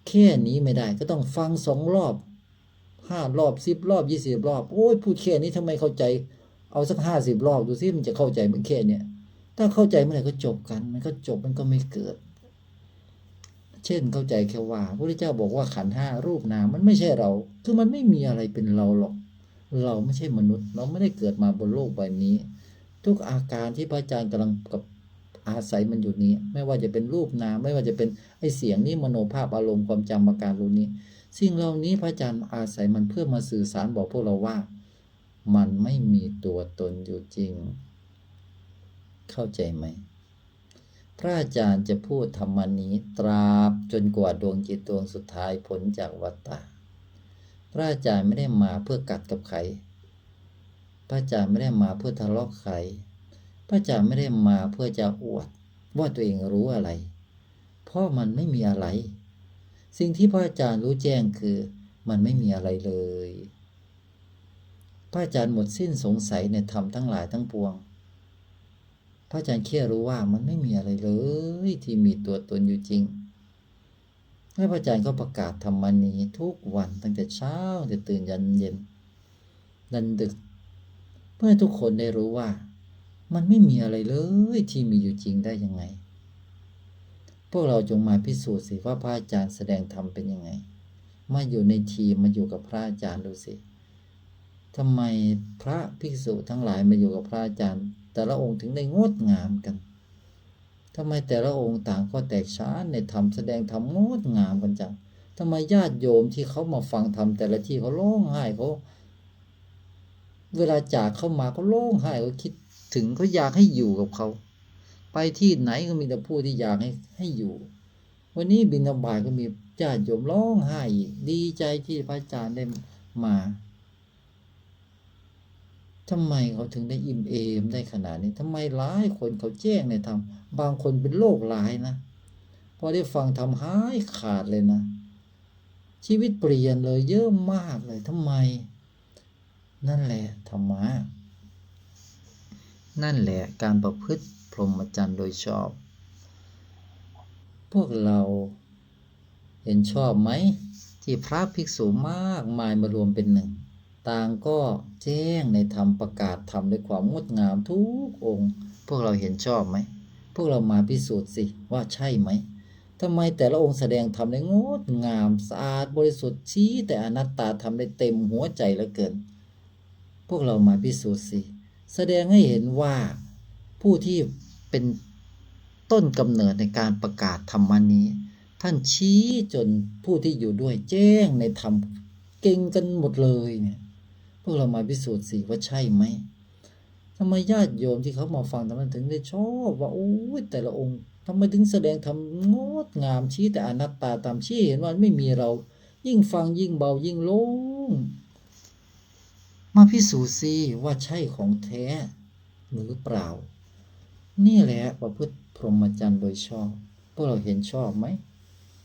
แค่นี้ไม่ได้ก็ต้องฟัง2 รอบ5 รอบ10 รอบ20 รอบโอ้ยพูดแค่นี้ทำไมเข้าใจเอาสัก50 รอบดูสิมันจะเข้าใจมันแค่เนี้ยถ้าเข้าใจเมื่อไหร่ก็จบกันมันก็จบมันก็ไม่เกิดเช่นเข้าใจแค่ว่าพระพุทธเจ้าบอกว่าขันธ์5รูปนามมันไม่ใช่เราคือมันไม่มีอะไรเป็นเราหรอกเราไม่ใช่มนุษย์เราไม่ได้เกิดมาบนโลกใบนี้ทุกอาการที่พระอาจารย์กำลังกับอาศัยมันอยู่นี้ไม่ว่าจะเป็นรูปนามไม่ว่าจะเป็นไอ้เสียงนี้มโนภาพอารมณ์ความจำอาการรู้นี้สิ่งเหล่านี้พระอาจารย์อาศัยมันเพื่อมาสื่อสารบอกพวกเราว่ามันไม่มีตัวตนอยู่จริงเข้าใจไหมพระอาจารย์จะพูดธรรมนี้ตราบจนกว่าดวงจิตดวงสุดท้ายพ้นจากวัฏฏะพระอาจารย์ไม่ได้มาเพื่อกัดกับใครพระอาจารย์ไม่ได้มาเพื่อทะเลาะใครพระอาจารย์ไม่ได้มาเพื่อจะอวดว่าตัวเองรู้อะไรเพราะมันไม่มีอะไรสิ่งที่พระอาจารย์รู้แจ้งคือมันไม่มีอะไรเลยพระอาจารย์หมดสิ้นสงสัยในธรรมทั้งหลายทั้งปวงพระอาจารย์แค่รู้ว่ามันไม่มีอะไรเลยที่มีตัวตนอยู่จริงและพระอาจารย์ก็ประกาศธรรมนี้ทุกวันตั้งแต่เช้าจะตื่นยันเย็นยันดึกเพื่อทุกคนได้รู้ว่ามันไม่มีอะไรเลยที่มีอยู่จริงได้ยังไงพวกเราจงมาพิสูจน์สิว่าพระอาจารย์แสดงธรรมเป็นยังไงมาอยู่ในทีมมาอยู่กับพระอาจารย์ดูสิทำไมพระภิกษุทั้งหลายมาอยู่กับพระอาจารย์แต่ละองค์ถึงได้งดงามกันทำไมแต่ละองค์ต่างก็แตกฉานในธรรมแสดงธรรมงดงามกันจังทำไมญาติโยมที่เขามาฟังธรรมแต่ละที่เขาร้องไห้เขาเวลาจากเข้ามาเขาร้องไห้เขาคิดถึงเขาอยากให้อยู่กับเขาไปที่ไหนก็มีแต่ผู้ที่อยากให้อยู่วันนี้บิณฑบาตก็มีญาติโยมร้องไห้ดีใจที่พระอาจารย์ได้มาทำไมเขาถึงได้อิ่มเอมได้ขนาดนี้ทำไมหลายคนเขาแจ้งในธรรมบางคนเป็นโรคร้ายนะพอได้ฟังธรรมหายขาดเลยนะชีวิตเปลี่ยนเลยเยอะมากเลยทำไมนั่นแหละธรรมะนั่นแหละการประพฤติพรหมจรรย์โดยชอบพวกเราเห็นชอบไหมที่พระภิกษุมากมายมารวมเป็นหนึ่ง ต่างก็แจ้งในธรรมประกาศธรรมด้วยความงดงามทุกองค์ พวกเราเห็นชอบไหมพวกเรามาพิสูจน์สิว่าใช่ไหมทำไมแต่ละองค์แสดงธรรมได้งดงามสะอาดบริสุทธิ์ชี้แต่อนัตตาธรรมได้เต็มหัวใจเหลือเกิน พวกเรามาพิสูจน์สิแสดงให้เห็นว่าผู้ที่เป็นต้นกำเนิดในการประกาศธรรมนี้ ท่านชี้จนผู้ที่อยู่ด้วยแจ้งในธรรมเก่งกันหมดเลยเนี่ยพวกเรามาพิสูจน์สิว่าใช่ไหมทำไมญาติโยมที่เขามาฟังทำไมถึงได้ชอบว่าโอ้ยแต่ละองค์ทำไมถึงแสดงธรรมงดงามชี้แต่อนัตตาตามชี้เห็นว่าไม่มีเรายิ่งฟังยิ่งเบายิ่งโล่งมาพิสูจน์สิว่าใช่ของแท้หรือเปล่านี่แหละประพฤติพรหมจรรย์โดยชอบพวกเราเห็นชอบไหม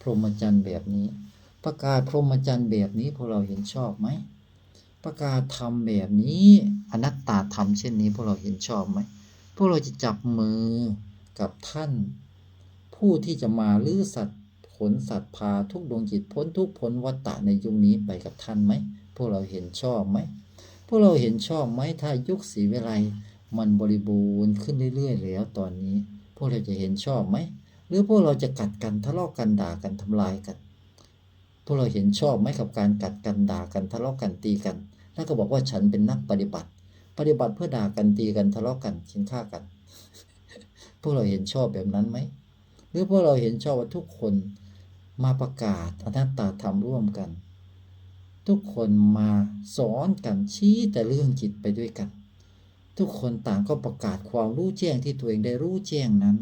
พรหมจรรย์แบบนี้ประกาศพรหมจรรย์แบบนี้พวกเราเห็นชอบไหมประกาศธรรมแบบนี้อนัตตาธรรมเช่นนี้พวกเราเห็นชอบไหมพวกเราจะจับมือกับท่านผู้ที่จะมาลื้อสัตว์ขนสัตว์พาทุกดวงจิตพ้นทุกข์พ้นวัฏฏะในยุคนี้ไปกับท่านไหมพวกเราเห็นชอบไหมพวกเราเห็นชอบไหมถ้ายุคศรีวิไลมันบริบูรณ์ขึ้นเรื่อยๆแล้วตอนนี้พวกเราจะเห็นชอบไหมหรือพวกเราจะกัดกันทะเลาะกันด่ากันทำลายกันพวกเราเห็นชอบไหมกับการกัดกันด่ากันทะเลาะกันตีกันแล้วก็บอกว่าฉันเป็นนักปฏิบัติเพื่อด่ากันตีกันทะเลาะกันชิงฆ่ากันพวกเราเห็นชอบแบบนั้นไหมหรือพวกเราเห็นชอบว่าทุกคนมาประกาศอนัตตาธรรมร่วมกันทุกคนมาสอนกันชี้แต่เรื่องจิตไปด้วยกันทุกคนต่างก็ประกาศความรู้แจ้งที่ตัวเองได้รู้แจ้งนั้น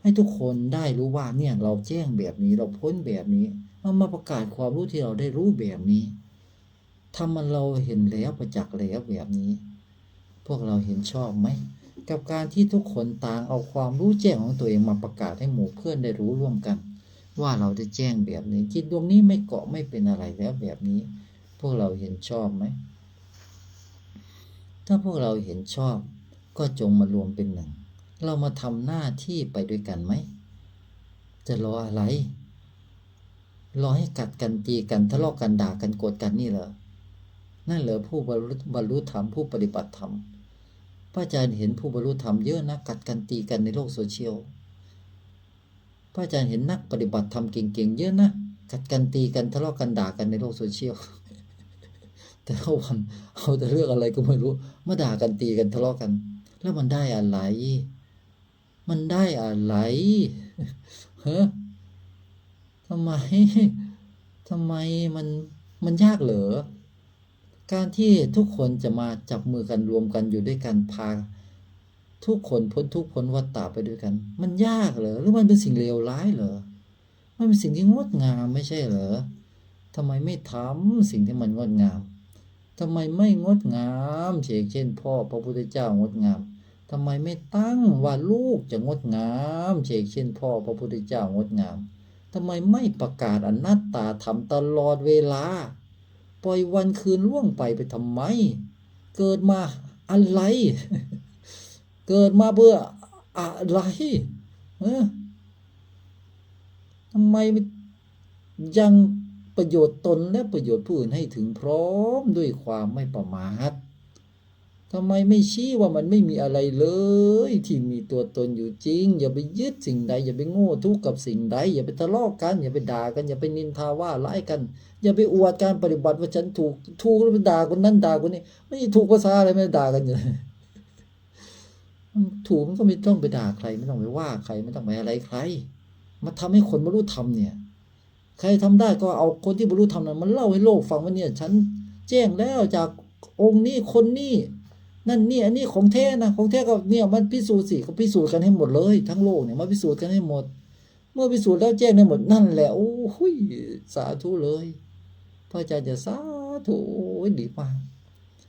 ให้ทุกคนได้รู้ว่าเนี่ยเราแจ้งแบบนี้เราพ้นแบบนี้มาประกาศความรู้ที่เราได้รู้แบบนี้ทำมันเราเห็นแล้วประจักษ์แล้วแบบนี้พวกเราเห็นชอบไหมกับการที่ทุกคนต่างเอาความรู้แจ้งของตัวเองมาประกาศให้หมู่เพื่อนได้รู้ร่วมกันว่าเราได้แจ้งแบบนี้จิตดวงนี้ไม่เกาะไม่เป็นอะไรแล้วแบบนี้พวกเราเห็นชอบไหมถ้าพวกเราเห็นชอบก็จงมารวมเป็นหนึ่งเรามาทำหน้าที่ไปด้วยกันไหมจะรออะไรรอให้กัดกันตีกันทะเลาะกันด่ากันโกรธกันนี่เหรอนั่นเหรอผู้บรรลุธรรมผู้ปฏิบัติธรรมพระอาจารย์เห็นผู้บรรลุธรรมเยอะนะกัดกันตีกันในโลกโซเชียลพระอาจารย์เห็นนักปฏิบัติธรรมเก่งๆเยอะนะกัดกันตีกันทะเลาะกันด่ากันในโลกโซเชียลแต่ละวันเอาแต่เรื่องอะไรก็ไม่รู้มาด่ากันตีกันทะเลาะกันแล้วมันได้อะไรมันได้อะไรฮะทำไมมันยากเหรอการที่ทุกคนจะมาจับมือกันรวมกันอยู่ด้วยกันพาทุกคนพ้นทุกข์พ้นวัฏฏะไปด้วยกันมันยากเหรอหรือมันเป็นสิ่งเลวร้ายเหรอมันเป็นสิ่งที่งดงามไม่ใช่เหรอทำไมไม่ทำสิ่งที่มันงดงามทำไมไม่งดงามเช่นพ่อพระพุทธเจ้างดงามทำไมไม่ตั้งว่าลูกจะงดงามเช่นพ่อพระพุทธเจ้างดงามทำไมไม่ประกาศอนัตตาธรรมตลอดเวลาปล่อยวันคืนล่วงไปทำไมเกิดมาอะไร เกิดมาเพื่ออะไรทำไมยังประโยชน์ตนและประโยชน์ผู้อื่นให้ถึงพร้อมด้วยความไม่ประมาททำไมไม่ชี้ว่ามันไม่มีอะไรเลยที่มีตัวตนอยู่จริงอย่าไปยึดสิ่งใดอย่าไปโง่ทุกข์กับสิ่งใดอย่าไปทะเลาะกันอย่าไปด่ากันอย่าไปนินทาว่าร้ายกันอย่าไปอวดการปฏิบัติว่าฉันถูกแล้วไปด่าคนนั้นด่าคนนี้ไม่ถูกภาษาอะไรไม่ด่ากันอยู่ถูกมันก็ไม่ต้องไปด่าใครไม่ต้องไปว่าใครไม่ต้องไปอะไรใครมาทำให้คนบรรลุธรรมเนี่ยใครทำได้ก็เอาคนที่บรรลุธรรมนั้นมันเล่าให้โลกฟังว่าเนี่ยฉันแจ้งแล้วจากองค์นี้คนนี้นั่นนี่อันนี้ของแท้นะของแท้ก็เนี่ยมันพิสูจน์สิเขาพิสูจน์กันให้หมดเลยทั้งโลกเนี่ยมาพิสูจน์กันให้หมดเมื่อพิสูจน์แล้วแจ้งได้หมดนั่นแหละโอ้ยสาธุเลยพระอาจารย์จะสาธุดีมาก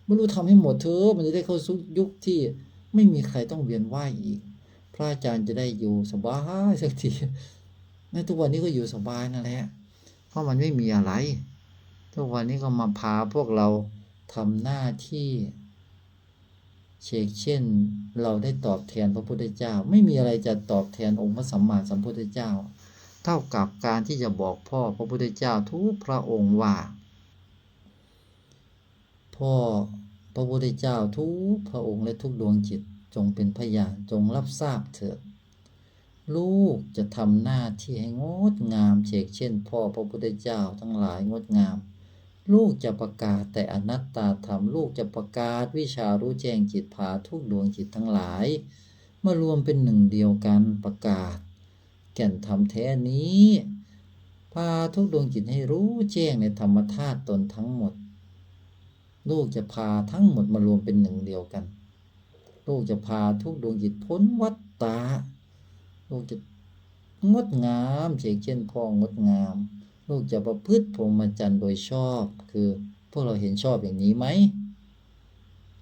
บรรลุธรรมให้หมดเถอะมันจะได้เข้าสู่ยุคที่ไม่มีใครต้องเวียนว่ายอีกพระอาจารย์จะได้อยู่สบายสักทีแม้ทุกวันนี้ก็อยู่สบายนั่นแหละเพราะมันไม่มีอะไรทุกวันนี้ก็มาพาพวกเราทำหน้าที่เช่นเราได้ตอบแทนพระพุทธเจ้าไม่มีอะไรจะตอบแทนองค์พระสัมมาสัมพุทธเจ้าเท่ากับการที่จะบอกพ่อพระพุทธเจ้าทุกพระองค์ว่าพ พ่อพระพุทธเจ้าทุกพระองค์และทุกดวงจิตจงเป็นพยานจงรับทราบเถิดลูกจะทำหน้าที่ให้งดงามเฉกเช่นพ่อพระพุทธเจ้าทั้งหลายงดงามลูกจะประกาศแต่อนัตตาธรรมลูกจะประกาศวิชารู้แจ้งจิตพาทุกดวงจิตทั้งหลายมารวมเป็นหนึ่งเดียวกันประกาศแก่นธรรมแท้นี้พาทุกดวงจิตให้รู้แจ้งในธรรมธาตุตนทั้งหมดลูกจะพาทั้งหมดมารวมเป็นหนึ่งเดียวกันลูกจะพาทุกดวงจิตพ้นวัฏฏะลูกจะงดงามเฉกเช่นพ่องดงามลูกจะประพฤติพรหมจรรย์โดยชอบคือพวกเราเห็นชอบอย่างนี้ไหม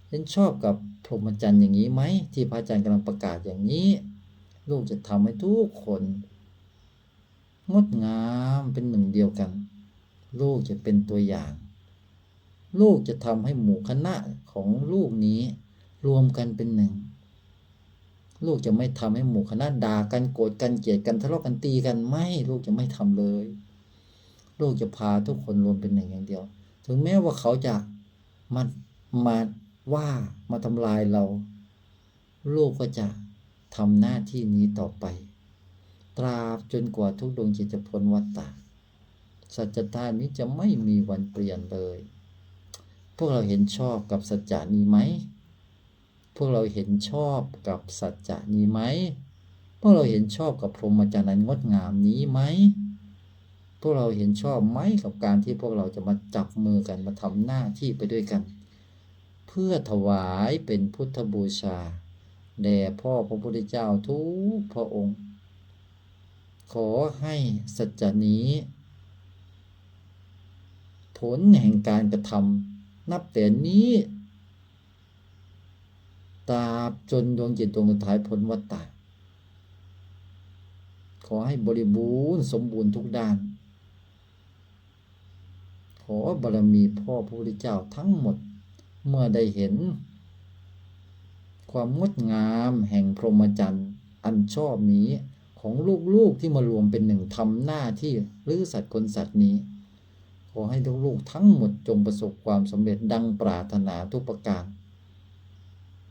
เห็นชอบกับพรหมจรรย์อย่างนี้ไหมที่พระอาจารย์กำลังประกาศอย่างนี้ลูกจะทำให้ทุกคนงดงามเป็นหนึ่งเดียวกันลูกจะเป็นตัวอย่างลูกจะทำให้หมู่คณะของลูกนี้รวมกันเป็นหนึ่งลูกจะไม่ทำให้หมู่คณะด่ากันโกรธกันเกลียดกันทะเลาะกันตีกันไม่ลูกจะไม่ทำเลยลูกจะพาทุกคนรวมเป็นหนึ่งอย่างเดียวถึงแม้ว่าเขาจะมาว่ามาทำลายเราลูกก็จะทำหน้าที่นี้ต่อไปตราบจนกว่าทุกดวงจิตจะพ้นวัฏฏะสัจธรรมนี้จะไม่มีวันเปลี่ยนเลยพวกเราเห็นชอบกับสัจจะนี้ไหมพวกเราเห็นชอบกับสัจจะนี้ไหมพวกเราเห็นชอบกับพรหมจรรย์อันงดงามนี้ไหมพวกเราเห็นชอบไหมกับการที่พวกเราจะมาจับมือกันมาทำหน้าที่ไปด้วยกันเพื่อถวายเป็นพุทธบูชาแด่พ่อพระพุทธเจ้าทุกพระองค์ขอให้สัจจะนี้ผลแห่งการกระทำนับแต่นี้ตราบจนดวงจิตดวงสุดท้ายพ้นวัฏฏะขอให้บริบูรณ์สมบูรณ์ทุกด้านขอบารมีพ่อพระพุทธเจ้าทั้งหมดเมื่อได้เห็นความงดงามแห่งพรหมจรรย์อันชอบนี้ของลูกๆที่มารวมเป็นหนึ่งทำหน้าที่ลื้อสัตว์คนสัตว์นี้ขอให้ลูกๆทั้งหมดจงประสบความสำเร็จดังปรารถนาทุกประการ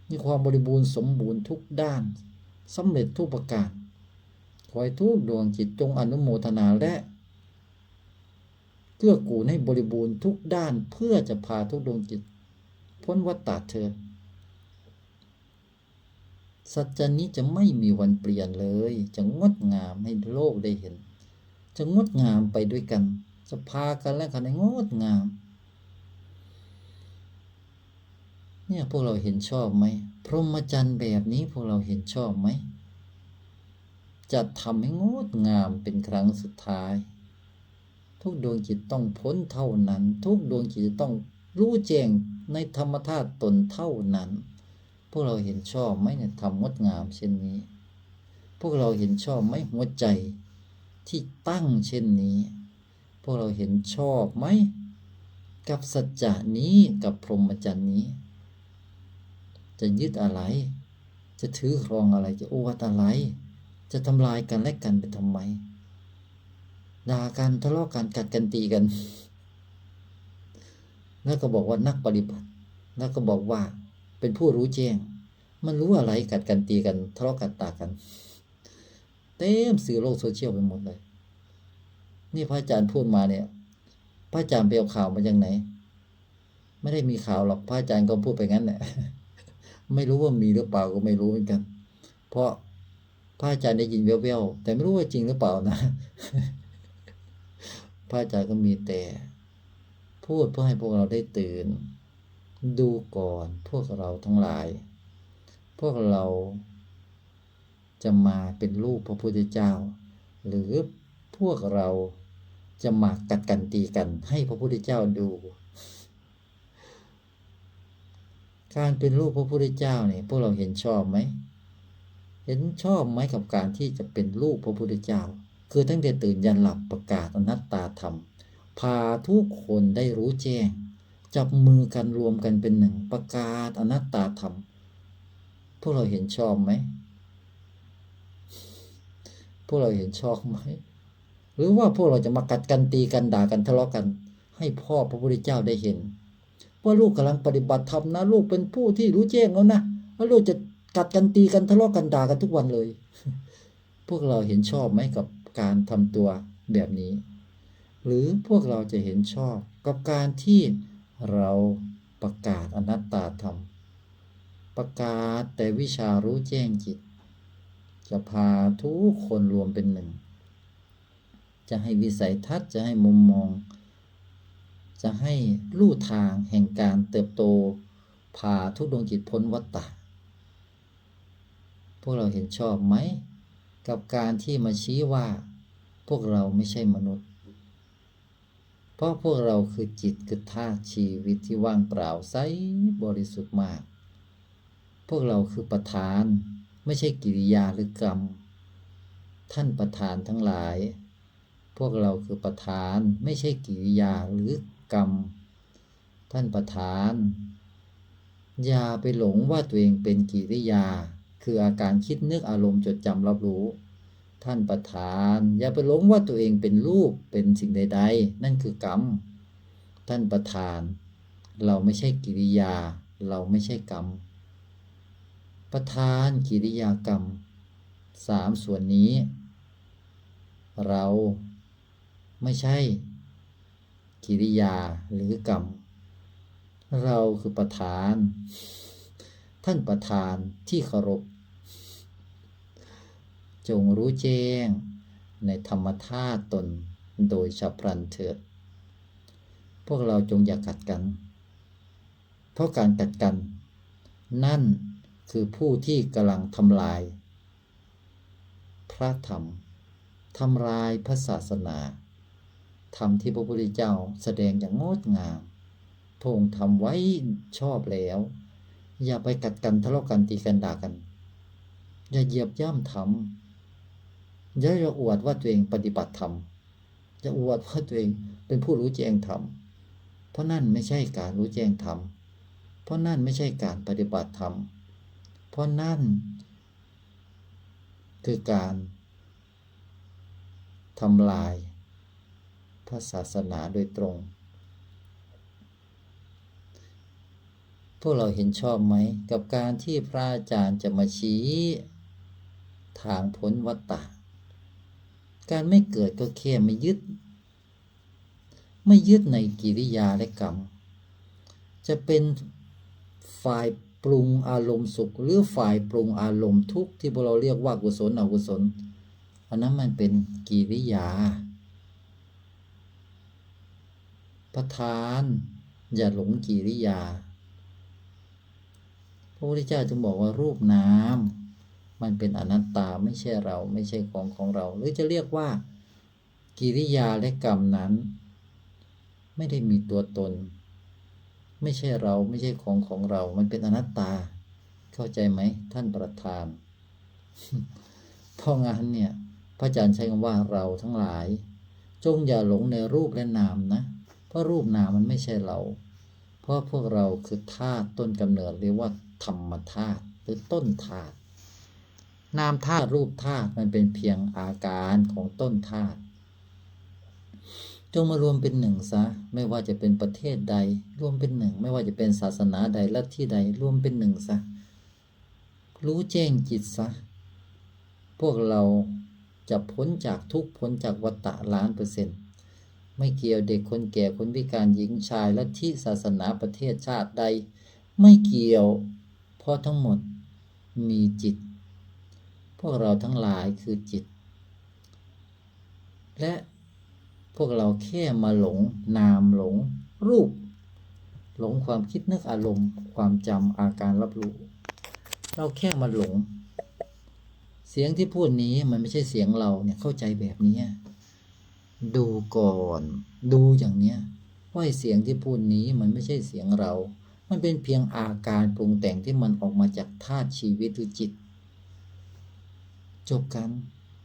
มีความบริบูรณ์สมบูรณ์ทุกด้านสำเร็จทุกประการขอให้ทุกดวงจิตจงอนุโมทนาและเกื้อกูลให้บริบูรณ์ทุกด้านเพื่อจะพาทุกดวงจิตพ้นวัฏฏะเถิดสัจจนี้จะไม่มีวันเปลี่ยนเลยจะงดงามให้โลกได้เห็นจะงดงามไปด้วยกันจะพากันและกันให้งดงามเนี่ยพวกเราเห็นชอบไหมพรหมจรรย์แบบนี้พวกเราเห็นชอบไหมจะทำให้งดงามเป็นครั้งสุดท้ายทุกดวงจิตต้องพ้นเท่านั้นทุกดวงจิตต้องรู้แจ้งในธรรมธาตุตนเท่านั้นพวกเราเห็นชอบไหมในธรรมงดงามเช่นนี้พวกเราเห็นชอบไหมหัวใจที่ตั้งเช่นนี้พวกเราเห็นชอบไหมกับสัจจะนี้กับพรหมจรรย์นี้จะยึดอะไรจะถือครองอะไรจะอวดอะไรจะทำลายกันและกันไปทำไมด่ากันทะเลาะกันกัดกันตีกันแล้วก็บอกว่านักปฏิบัติแล้วก็บอกว่าเป็นผู้รู้แจ้งมันรู้อะไรกัดกันตีกันทะเลาะกันด่ากันเต็มสื่อโลกโซเชียลไปหมดเลยนี่พระอาจารย์พูดมาเนี่ยพระอาจารย์ไปเอาข่าวมาจากไหนไม่ได้มีข่าวหรอกพระอาจารย์ก็พูดไปงั้นแหละไม่รู้ว่ามีหรือเปล่าก็ไม่รู้เหมือนกันเพราะพระอาจารย์ได้ยินแว่วๆแต่ไม่รู้ว่าจริงหรือเปล่านะพระอาจารย์ก็มีแต่พูดเพื่อให้พวกเราได้ตื่นดูก่อนพวกเราทั้งหลายพวกเราจะมาเป็นลูกพระพุทธเจ้าหรือพวกเราจะมากัดกันตีกันให้พระพุทธเจ้าดูการเป็นลูกพระพุทธเจ้าเนี่ยพวกเราเห็นชอบไหมเห็นชอบไหมกับการที่จะเป็นลูกพระพุทธเจ้าคือตั้งแต่ตื่นยันหลับประกาศอนัตตาธรรมพาทุกคนได้รู้แจ้งจับมือกันรวมกันเป็นหนึ่งประกาศอนัตตาธรรมพวกเราเห็นชอบไหมพวกเราเห็นชอบไหมหรือว่าพวกเราจะมากัดกันตีกันด่ากันทะเลาะกันให้พ่อพระพุทธเจ้าได้เห็น ว่าลูกกำลังปฏิบัติธรรมนะลูกเป็นผู้ที่รู้แจ้งแล้วนะแล้วลูกจะกัดกันตีกันทะเลาะกันด่ากันทุกวันเลย พวกเราเห็นชอบไหมกับการทำตัวแบบนี้ หรือพวกเราจะเห็นชอบกับการที่เราประกาศอนัตตาธรรมประกาศแต่วิชารู้แจ้งจิตจะพาทุกคนรวมเป็นหนึ่งจะให้วิสัยทัศน์จะให้มุมมองจะให้ลู่ทางแห่งการเติบโตพาทุกดวงจิตพ้นวัฏฏะพวกเราเห็นชอบไหมกับการที่มาชี้ว่าพวกเราไม่ใช่มนุษย์เพราะพวกเราคือจิตคือธาตุชีวิตที่ว่างเปล่าใสบริสุทธิ์มากพวกเราคือประธานไม่ใช่กิริยาหรือกรรมท่านประธานทั้งหลายพวกเราคือประธานไม่ใช่กิริยาหรือกรรมท่านประธานอย่าไปหลงว่าตัวเองเป็นกิริยาคืออาการคิดนึกอารมณ์จดจำรับรู้ท่านประธานอย่าไปหลงว่าตัวเองเป็นรูปเป็นสิ่งใดๆนั่นคือกรรมท่านประธานเราไม่ใช่กิริยาเราไม่ใช่กรรมประธานกิริยากรรม3ส่วนนี้เราไม่ใช่กิริยาหรือกรรมเราคือประธานท่านประธานที่เคารพจงรู้แจ้งในธรรมธาตุตนโดยฉับพลันเถิดพวกเราจงอย่ากัดกันเพราะการกัดกันนั่นคือผู้ที่กำลังทำลายพระธรรมทำลายพระศาสนาธรรมที่พระพุทธเจ้าแสดงอย่างงดงามพระองค์ทำไว้ชอบแล้วอย่าไปกัดกันทะเลาะกันตีกันด่ากันอย่าเหยียบย่ำธรรมอย่าอวดว่าตัวเองปฏิบัติธรรมอย่าอวดว่าตัวเองเป็นผู้รู้แจ้งธรรมเพราะนั่นไม่ใช่การรู้แจ้งธรรมเพราะนั่นไม่ใช่การปฏิบัติธรรมเพราะนั่นคือการทำลายพระศาสนาโดยตรงพวกเราเห็นชอบไหมกับการที่พระอาจารย์จะมาชี้ทางพ้นวัฏฏะการไม่เกิดก็แค่ไม่ยึดในกิริยาและกรรมจะเป็นฝ่ายปรุงอารมณ์สุขหรือฝ่ายปรุงอารมณ์ทุกข์ที่พวกเราเรียกว่ากุศลอกุศลอันนั้นมันเป็นกิริยาประธานอย่าหลงกิริยาพระพุทธเจ้าจึงบอกว่ารูปนามมันเป็นอนัตตาไม่ใช่เราไม่ใช่ของเราหรือจะเรียกว่ากิริยาและกรรมนั้นไม่ได้มีตัวตนไม่ใช่เราไม่ใช่ของเรามันเป็นอนัตตาเข้าใจไหมท่านประธาน เพราะงั้นเนี่ยพระอาจารย์ใช้คำว่าเราทั้งหลายจงอย่าหลงในรูปและนามนะเพราะรูปนามมันไม่ใช่เราเพราะพวกเราคือธาตุต้นกำเนิดเรียกว่าธรรมธาตุหรือต้นธาตุนามธาตุรูปธาตุมันเป็นเพียงอาการของต้นธาตุจงมารวมเป็นหนึ่งซะไม่ว่าจะเป็นประเทศใดรวมเป็นหนึ่งไม่ว่าจะเป็นศาสนาใดลัทธิใดรวมเป็นหนึ่งซะรู้แจ้งจิตซะพวกเราจะพ้นจากทุกข์พ้นจากวัฏฏะ1,000,000%ไม่เกี่ยวเด็กคนแก่คนพิการหญิงชายลัทธิศาสนาประเทศชาติใดไม่เกี่ยวเพราะทั้งหมดมีจิตพวกเราทั้งหลายคือจิตและพวกเราแค่มาหลงนามหลงรูปหลงความคิดนึกอารมณ์ความจำอาการรับรู้เราแค่มาหลงเสียงที่พูดนี้มันไม่ใช่เสียงเราเนี่ยเข้าใจแบบนี้ดูก่อนดูอย่างเนี้ยว่าเสียงที่พูดนี้มันไม่ใช่เสียงเรามันเป็นเพียงอาการปรุงแต่งที่มันออกมาจากธาตุชีวิตหรือจิตจบกัน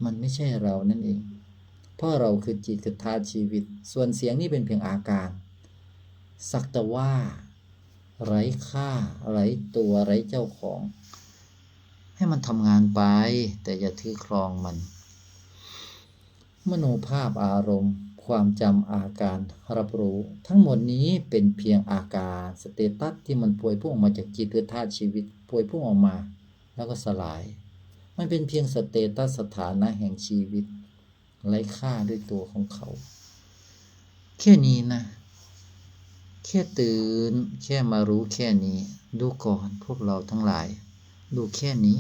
มันไม่ใช่เรานั่นเองเพราะเราคือจิตคือธาตุชีวิตส่วนเสียงนี้เป็นเพียงอาการสักแต่ว่าไร้ค่าไร้ตัวไร้เจ้าของให้มันทำงานไปแต่อย่าถือครองมันมโนภาพอารมณ์ ความจำอาการรับรู้ทั้งหมดนี้เป็นเพียงอาการสเตตัสที่มันพวยพุ่งออกมาจากจิตหรือธาตุชีวิตพวยพุ่งออกมาแล้วก็สลายมันเป็นเพียงสเตตัสสถานะแห่งชีวิตไร้ค่าด้วยตัวของเขาแค่นี้นะแค่ตื่นแค่มารู้แค่นี้ดูก่อนพวกเราทั้งหลายดูแค่นี้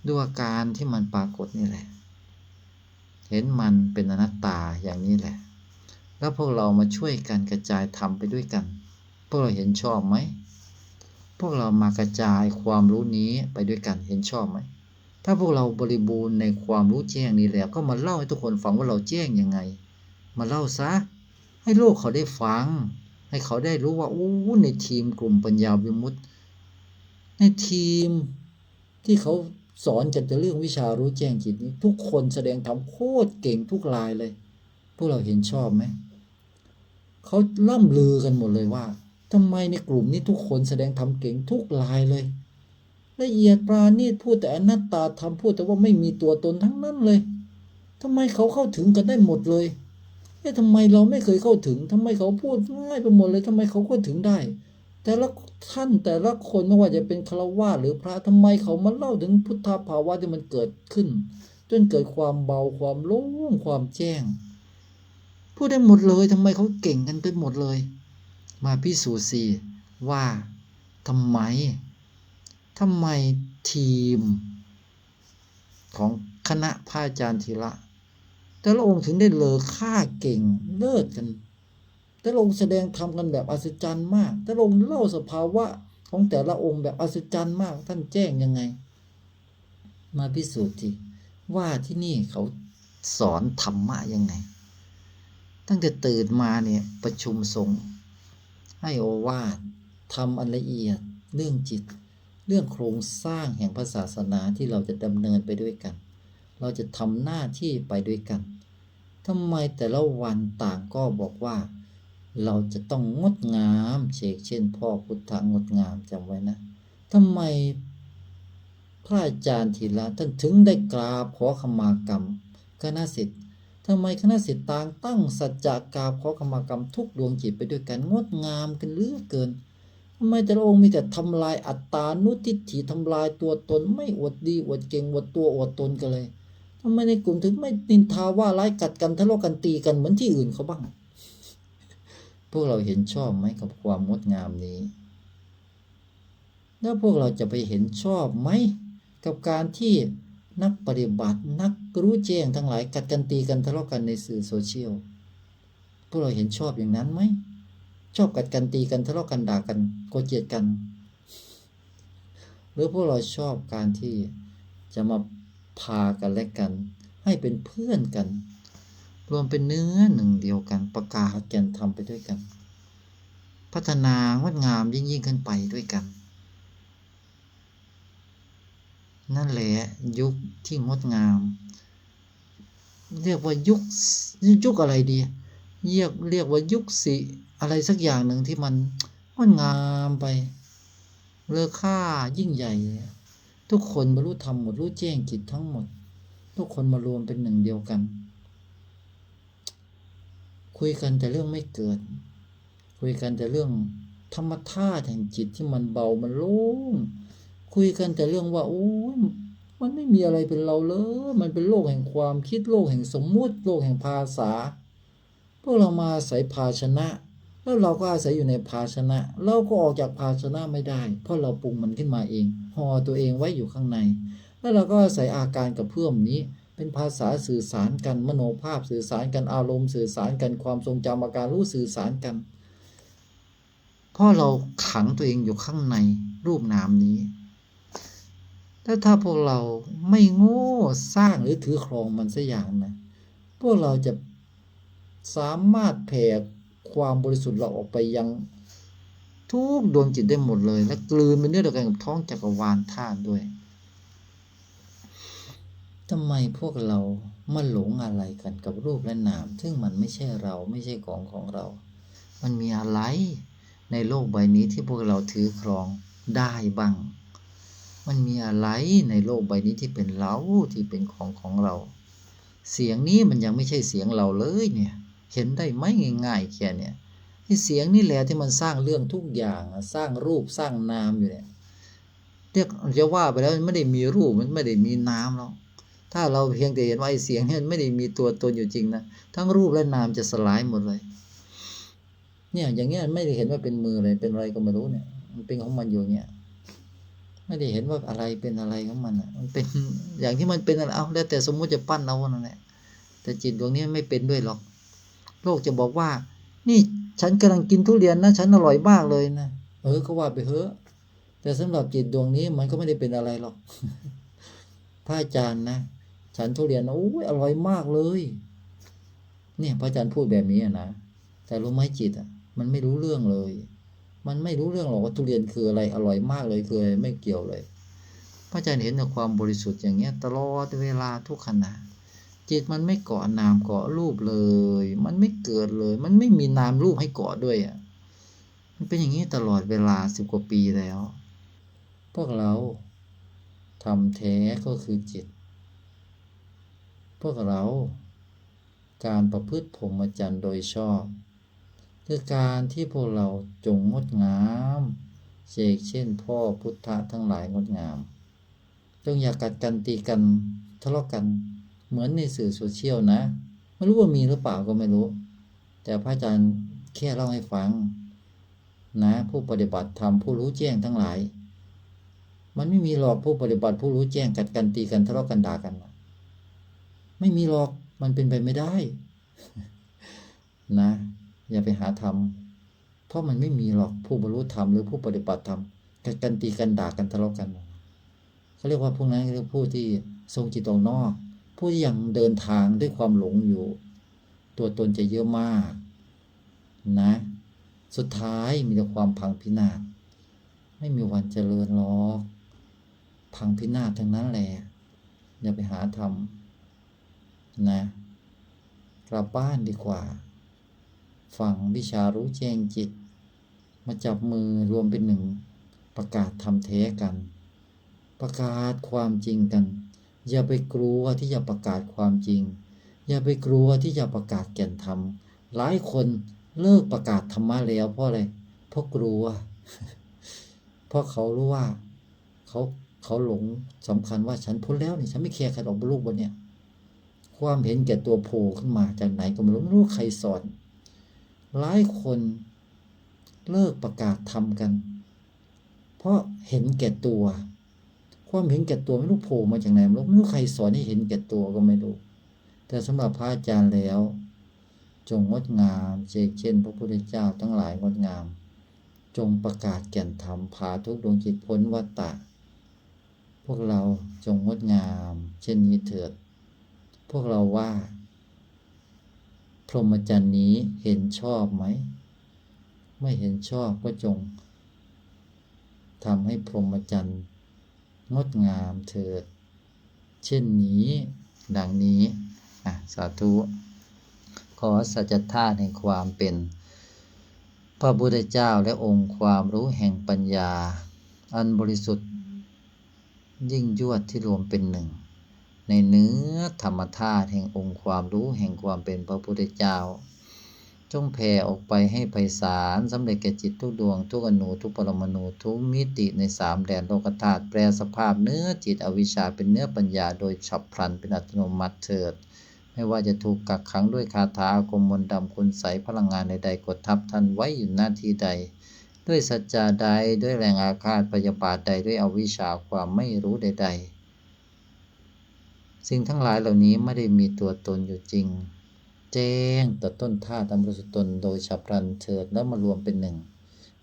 ดูอาการที่มันปรากฏนี่แหละเห็นมันเป็นอนัตตาอย่างนี้แหละแล้วพวกเรามาช่วยกันกระจายธรรมไปด้วยกันพวกเราเห็นชอบไหมพวกเรามากระจายความรู้นี้ไปด้วยกันเห็นชอบไหมถ้าพวกเราบริบูรณ์ในความรู้แจ้งนี้แล้วก็มาเล่าให้ทุกคนฟังว่าเราแจ้งยังไงมาเล่าซะให้โลกเขาได้ฟังให้เขาได้รู้ว่าในทีมกลุ่มปัญญาวิมุตติในทีมที่เขาสอนกันแต่เรื่องวิชารู้แจ้งจิตนี้ทุกคนแสดงธรรมโคตรเก่งทุกรายเลยพวกเราเห็นชอบไหมเขาล่ำลือกันหมดเลยว่าทำไมในกลุ่มนี้ทุกคนแสดงธรรมเก่งทุกรายเลยละเอียดปราณีตพูดแต่อนัตตาธรรมพูดแต่ว่าไม่มีตัวตนทั้งนั้นเลยทำไมเขาเข้าถึงกันได้หมดเลยทำไมเราไม่เคยเข้าถึงทำไมเขาพูดง่ายไปหมดเลยทำไมเขาเข้าถึงได้แต่ละท่านแต่ละคนไม่ว่าจะเป็นฆราวาสหรือพระทำไมเขามาเล่าถึงพุทธภาวะที่มันเกิดขึ้นจนเกิดความเบาความโล่งความแจ้งพูดได้หมดเลยทำไมเขาเก่งกันไปหมดเลยมาพิสูจน์สิว่าทำไมทีมของคณะพระอาจารย์ธีระแต่ละองค์ถึงได้เลอค่าเก่งเลิศกันแต่ละองค์แสดงธรรมกันแบบอัศจรรย์มากแต่ละองค์เล่าสภาวะของแต่ละองค์แบบอัศจรรย์มากท่านแจ้งยังไงมาพิสูจน์ทีว่าที่นี่เขาสอนธรรมะยังไงตั้งแต่ตื่นมาเนี่ยประชุมสงฆ์ให้โอวาททำอันละเอียดเรื่องจิตเรื่องโครงสร้างแห่งพระศาสนาที่เราจะดำเนินไปด้วยกันเราจะทำหน้าที่ไปด้วยกันทำไมแต่ละวันต่างก็บอกว่าเราจะต้องงดงามเช่นพ่อพุทธงดงามจำไว้นะทำไมพระอาจารย์ธีระท่านถึงได้กราบขอขมากรรมคณะศิษย์ทำไมคณะศิษย์ต่างตั้งสัจจะกราบขอขมากรรมทุกดวงจิตไปด้วยกันงดงามกันเหลือเกินทำไมแต่ละองค์มีแต่ทำลายอัตตานุทิฏฐิทำลายตัวตนไม่อวดดีอวดเก่งอวดตัวอวดตนกันเลยทำไมในกลุ่มถึงไม่นินทาว่าร้ายกัดกันทะเลาะกันตีกันเหมือนที่อื่นเขาบ้างพวกเราเห็นชอบไหมกับความงดงามนี้แล้วพวกเราจะไปเห็นชอบไหมกับการที่นักปฏิบัตินักรู้แจ้งทั้งหลายกัดกันตีกันทะเลาะกันในสื่อโซเชียลพวกเราเห็นชอบอย่างนั้นไหมชอบกัดกันตีกันทะเลาะกันด่ากันโกรธเกลียดกันหรือพวกเราชอบการที่จะมาพากันและกันให้เป็นเพื่อนกันรวมเป็นเนื้อหนึ่งเดียวกันประกาศแก่นธรรมไปด้วยกันพัฒนางดงามยิ่งขึ้นไปด้วยกันนั่นแหละยุคที่งดงามเรียกว่ายุคอะไรดีเรียกว่ายุคสิอะไรสักอย่างหนึ่งที่มันงดงามไปเลอค่ายิ่งใหญ่ทุกคนบรรลุธรรมหมดรู้แจ้งจิตทั้งหมดทุกคนมารวมเป็นหนึ่งเดียวกันคุยกันแต่เรื่องไม่เกิดคุยกันแต่เรื่องธรรมธาตุแห่งจิตที่มันเบามันโล่งคุยกันแต่เรื่องว่ามันไม่มีอะไรเป็นเราเลยมันเป็นโลกแห่งความคิดโลกแห่งสมมุติโลกแห่งภาษาพวกเรามาอาศัยภาชนะแล้วเราก็อาศัยอยู่ในภาชนะเราก็ออกจากภาชนะไม่ได้เพราะเราปรุงมันขึ้นมาเองห่อตัวเองไว้อยู่ข้างในแล้วเราก็อาศัยอาการกระเพื่อมนี้เป็นภาษาสื่อสารกันมโนภาพสื่อสารกันอารมณ์สื่อสารกันความทรงจำอาการรู้สื่อสารกันเพราะเราขังตัวเองอยู่ข้างในรูปนามนี้ถ้าพวกเราไม่โง่สร้างหรือถือครองมันสักอย่างนะพวกเราจะสามารถแผ่ความบริสุทธิ์เราออกไปยังทุกดวงจิตได้หมดเลยและกลืนเป็นเนื้อเดียวกันกับท้องจักรวาลธาตุด้วยทำไมพวกเรามาหลงอะไรกันกับรูปและนามซึ่งมันไม่ใช่เราไม่ใช่ของเรามันมีอะไรในโลกใบนี้ที่พวกเราถือครองได้บ้างมันมีอะไรในโลกใบนี้ที่เป็นเราที่เป็นของเรา เสียงนี้มันยังไม่ใช่เสียงเราเลยเนี่ย เห็นได้ไหมง่ายๆแค่เนี่ยไอ้เสียงนี่แหละที่มันสร้างเรื่องทุกอย่างสร้างรูปสร้างนามอยู่เนี่ยเรียกจะว่าไปแล้วมันไม่ได้มีรูปมันไม่ได้มีนามหรอกถ้าเราเพียงแต่เห็นว่าไอ้เสียงเนี่ยมันไม่ได้มีตัวตนอยู่จริงนะทั้งรูปและนามจะสลายหมดเลยเนี่ยอย่างเงี้ยไม่ได้เห็นว่าเป็นมือเลยเป็นอะไรก็ไม่รู้เนี่ยมันเป็นของมันอยู่เนี่ยไม่ได้เห็นว่าอะไรเป็นอะไรของมันอ่ะมันเป็นอย่างที่มันเป็นอะไรเอาแล้วแต่สมมุติจะปั้นเอานั่นแหละแต่จิตดวงนี้ไม่เป็นด้วยหรอกโลกจะบอกว่านี่ฉันกำลังกินทุเรียนนะฉันอร่อยมากเลยนะก็ว่าไปเถอะแต่สำหรับจิตดวงนี้มันก็ไม่ได้เป็นอะไรหรอกพระอาจารย์นะฉันทุเรียนโอ้ยอร่อยมากเลยเนี่ยพระอาจารย์พูดแบบนี้นะแต่รู้ไหมจิตอ่ะมันไม่รู้เรื่องเลยมันไม่รู้เรื่องหรอกว่าทุเรียนคืออะไรอร่อยมากเลยคืออะไรไม่เกี่ยวเลยพระอาจารย์เห็นแต่ความบริสุทธิ์อย่างเงี้ยตลอดเวลาทุกขณะจิตมันไม่เกาะนามเกาะรูปเลยมันไม่เกิดเลยมันไม่มีนามรูปให้เกาะด้วยอ่ะมันเป็นอย่างนี้ตลอดเวลา10 กว่าปีแล้วพวกเราทำแท้ก็คือจิตพวกเราการประพฤติพรหมจรรย์โดยชอบคือการที่พวกเราจงงดงามเช่นพ่อพุทธะทั้งหลายงดงามจงอย่ากัดกันตีกันทะเลาะกันเหมือนในสื่อโซเชียลนะไม่รู้ว่ามีหรือเปล่าก็ไม่รู้แต่พระอาจารย์แค่เล่าให้ฟังนะผู้ปฏิบัติธรรมผู้รู้แจ้งทั้งหลายมันไม่มีหรอกผู้ปฏิบัติผู้รู้แจ้งกัดกันตีกันทะเลาะกันด่ากันไม่มีหรอกมันเป็นไปไม่ได้นะอย่าไปหาทำเพราะมันไม่มีหรอกผู้บรรลุธรรมหรือผู้ปฏิบัติธรรมกัดกันตีกันด่ากันทะเลาะกันเขาเรียกว่าพวกนั้นเรียกผู้ที่ทรงจิตออกนอกผู้ที่ยังเดินทางด้วยความหลงอยู่ตัวตนจะเยอะมากนะสุดท้ายมีแต่ความพังพินาศไม่มีวันเจริญหรอกพังพินาศทั้งนั้นแหละอย่าไปหาทำนะกลับบ้านดีกว่าฟังวิชารู้แจ้งจิตมาจับมือรวมเป็นหนึ่งประกาศทำแท้กันประกาศความจริงกันอย่าไปกลัวที่จะประกาศความจริงอย่าไปกลัวที่จะประกาศแก่นธรรมหลายคนเลิกประกาศธรรมะแล้วเพราะอะไรเพราะกลัว เพราะเขารู้ว่าเขาหลงสำคัญว่าฉันพ้นแล้วนี่ฉันไม่แคร์ใครหรอกบนโลกบนเนี้ยความเห็นแก่ตัวโผล่ขึ้นมาจากไหนก็ไม่รู้ใครสอนหลายคนเลิกประกาศธรรมกันเพราะเห็นแก่ตัวความเห็นแก่ตัวไม่รู้โผล่มาจากไหนไม่รู้ใครสอนให้เห็นแก่ตัวก็ไม่รู้แต่สำหรับพระอาจารย์แล้วจงงดงามเช่นพระพุทธเจ้าทั้งหลายงดงามจงประกาศแก่นธรรมพาทุกดวงจิตพ้นวัฏฏะพวกเราจงงดงามเช่นนี้เถิดพวกเราว่าพรหมจรรย์นี้เห็นชอบไหมไม่เห็นชอบก็จงทำให้พรหมจรรย์งดงามเถิดเช่นนี้ดังนี้สาธุขอสัจธาตุแห่งความเป็นพระพุทธเจ้าและองค์ความรู้แห่งปัญญาอันบริสุทธิ์ยิ่งยวดที่รวมเป็นหนึ่งในเนื้อธรรมธาตุแห่งองค์ความรู้แห่งความเป็นพระพุทธเจ้าจงแผ่ออกไปให้ไพศาลสำเร็จแก่จิตทุกดวงทุกอนูทุกปรมาณูทุกมิติใน3 แดนโลกธาตุแปลสภาพเนื้อจิตอวิชชาเป็นเนื้อปัญญาโดยฉับพลันเป็นอัตโนมัติเถิดไม่ว่าจะถูกกักขังด้วยคาถาอาคมมนต์ดำคุณไสยพลังงานใดๆกดทับท่านไว้อยู่หน้าที่ใดด้วยสัจจาใดด้วยแรงอาฆาตพยาบาทใดด้วยอวิชชาความไม่รู้ใดๆสิ่งทั้งหลายเหล่านี้ไม่ได้มีตัวตนอยู่จริงแจ้งต่อต้นธาตุอันบริสุทธิ์ตนโดยฉับพลันเถิดแล้วมารวมเป็นหนึ่ง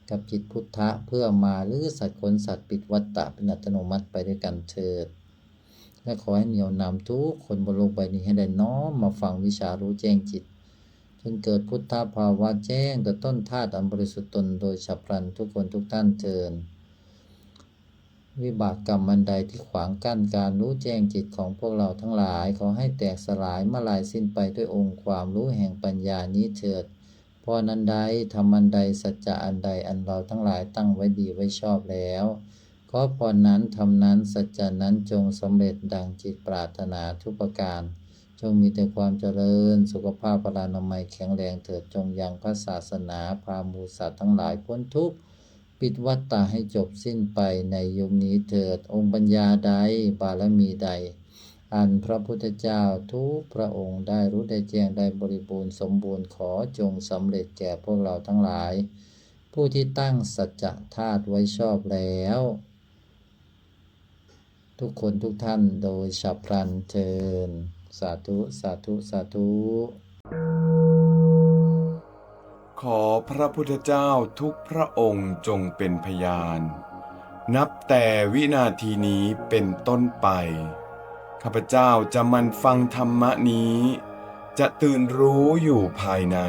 กับจิตพุทธะเพื่อมาลื้อสัตว์ขนสัตว์ปิดวัฏฏะเป็นอัตโนมัติไปด้วยกันเถิดและขอให้เหนี่ยวนำทุกคนบนโลกใบนี้ให้ได้น้อมมาฟังวิชารู้แจ้งจิตจนเกิดพุทธภาวะแจ้งต่อต้นธาตุอันบริสุทธิ์ตนโดยฉับพลันทุกคนทุกท่านเถิดวิบากกรรมอันใดที่ขวางกั้นการรู้แจ้งจิตของพวกเราทั้งหลายขอให้แตกสลายมาลายสิ้นไปด้วยองค์ความรู้แห่งปัญญานี้เถิดพรอันใดธรรมอันใดสัจจะอันใดอันเราทั้งหลายตั้งไว้ดีไว้ชอบแล้วขอพรนั้นธรรมนั้นสัจจะนั้นจงสำเร็จดังจิตปรารถนาทุกประการ จงมีแต่ความเจริญสุขภาพพลานามัยแข็งแรงเถิดจงยังพระศาสนาพาหมูสัตว์ทั้งหลายพ้นทุกข์ปิดวัฏฏะให้จบสิ้นไปในยุคนี้เถิดองค์ปัญญาใดบารมีใดอันพระพุทธเจ้าทุกพระองค์ได้รู้ได้แจ้งได้บริบูรณ์สมบูรณ์ขอจงสำเร็จแก่พวกเราทั้งหลายผู้ที่ตั้งสัจจะธาตุไว้ชอบแล้วทุกคนทุกท่านโดยฉับพลันเทินสาธุสาธุสาธุ ขอพระพุทธเจ้าทุกพระองค์จงเป็นพยาน นับแต่วินาทีนี้เป็นต้นไปข้าพเจ้าจะมันฟังธรรมนี้ จะตื่นรู้อยู่ภายใน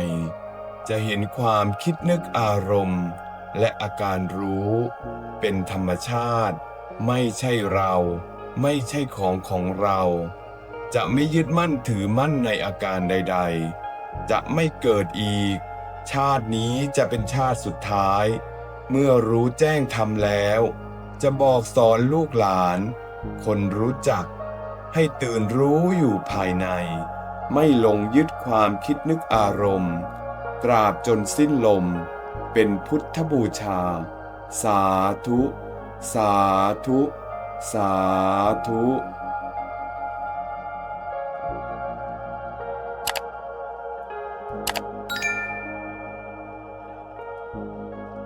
จะเห็นความคิดนึกอารมณ์และอาการรู้เป็นธรรมชาติไม่ใช่เราไม่ใช่ของเรา จะไม่ยึดมั่นถือมั่นในอาการใดๆจะไม่เกิดอีกชาตินี้จะเป็นชาติสุดท้ายเมื่อรู้แจ้งธรรมแล้วจะบอกสอนลูกหลานคนรู้จักให้ตื่นรู้อยู่ภายในไม่หลงยึดความคิดนึกอารมณ์ตราบจนสิ้นลมเป็นพุทธบูชาสาธุสาธุสาธุ